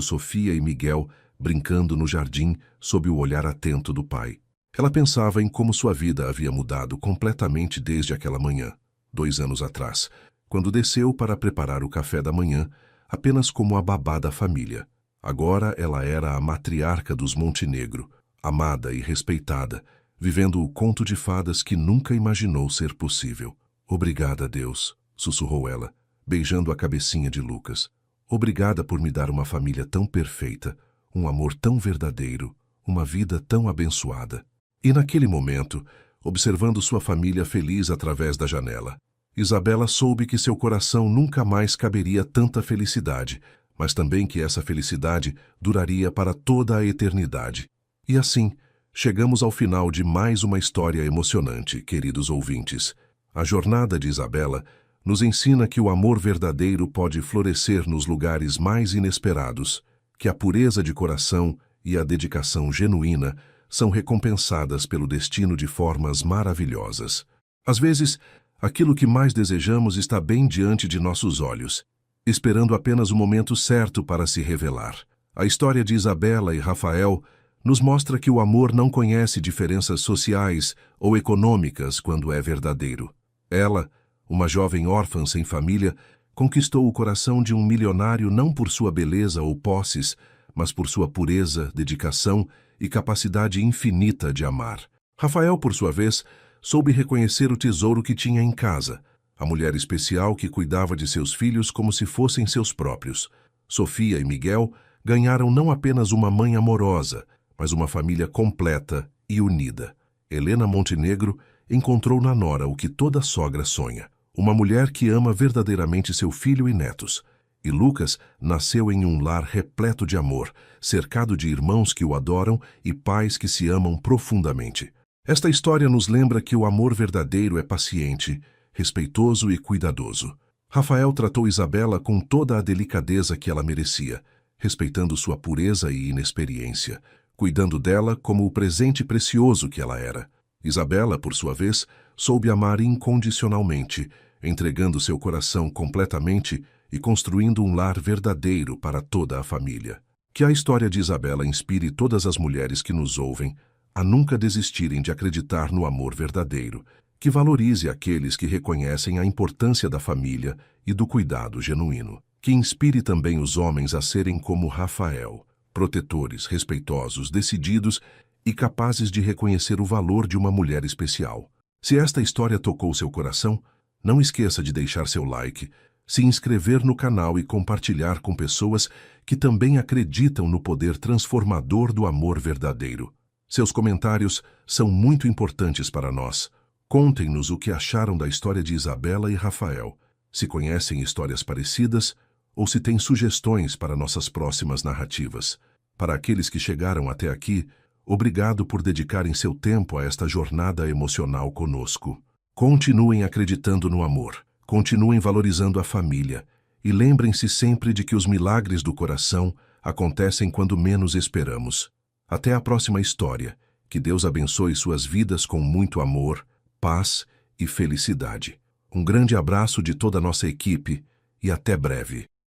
Speaker 1: Sofia e Miguel brincando no jardim sob o olhar atento do pai. Ela pensava em como sua vida havia mudado completamente desde aquela manhã, 2 anos atrás, quando desceu para preparar o café da manhã, apenas como a babá da família. Agora ela era a matriarca dos Montenegro, amada e respeitada, vivendo o conto de fadas que nunca imaginou ser possível. Obrigada, Deus, sussurrou ela, beijando a cabecinha de Lucas. Obrigada por me dar uma família tão perfeita, um amor tão verdadeiro, uma vida tão abençoada. E naquele momento, observando sua família feliz através da janela, Isabela soube que seu coração nunca mais caberia tanta felicidade, mas também que essa felicidade duraria para toda a eternidade. E assim, chegamos ao final de mais uma história emocionante, queridos ouvintes. A jornada de Isabela nos ensina que o amor verdadeiro pode florescer nos lugares mais inesperados, que a pureza de coração e a dedicação genuína são recompensadas pelo destino de formas maravilhosas. Às vezes, aquilo que mais desejamos está bem diante de nossos olhos, esperando apenas o momento certo para se revelar. A história de Isabela e Rafael nos mostra que o amor não conhece diferenças sociais ou econômicas quando é verdadeiro. Ela, uma jovem órfã sem família, conquistou o coração de um milionário não por sua beleza ou posses, mas por sua pureza, dedicação e capacidade infinita de amar. Rafael, por sua vez, soube reconhecer o tesouro que tinha em casa, a mulher especial que cuidava de seus filhos como se fossem seus próprios. Sofia e Miguel ganharam não apenas uma mãe amorosa, mas uma família completa e unida. Helena Montenegro encontrou na nora o que toda sogra sonha, uma mulher que ama verdadeiramente seu filho e netos. E Lucas nasceu em um lar repleto de amor, cercado de irmãos que o adoram e pais que se amam profundamente. Esta história nos lembra que o amor verdadeiro é paciente, respeitoso e cuidadoso. Rafael tratou Isabela com toda a delicadeza que ela merecia, respeitando sua pureza e inexperiência, cuidando dela como o presente precioso que ela era. Isabela, por sua vez, soube amar incondicionalmente, entregando seu coração completamente e construindo um lar verdadeiro para toda a família. Que a história de Isabela inspire todas as mulheres que nos ouvem a nunca desistirem de acreditar no amor verdadeiro, que valorize aqueles que reconhecem a importância da família e do cuidado genuíno. Que inspire também os homens a serem como Rafael, protetores, respeitosos, decididos e capazes de reconhecer o valor de uma mulher especial. Se esta história tocou seu coração, não esqueça de deixar seu like, se inscrever no canal e compartilhar com pessoas que também acreditam no poder transformador do amor verdadeiro. Seus comentários são muito importantes para nós. Contem-nos o que acharam da história de Isabela e Rafael, se conhecem histórias parecidas ou se têm sugestões para nossas próximas narrativas. Para aqueles que chegaram até aqui, obrigado por dedicarem seu tempo a esta jornada emocional conosco. Continuem acreditando no amor, continuem valorizando a família e lembrem-se sempre de que os milagres do coração acontecem quando menos esperamos. Até a próxima história. Que Deus abençoe suas vidas com muito amor, paz e felicidade. Um grande abraço de toda a nossa equipe e até breve.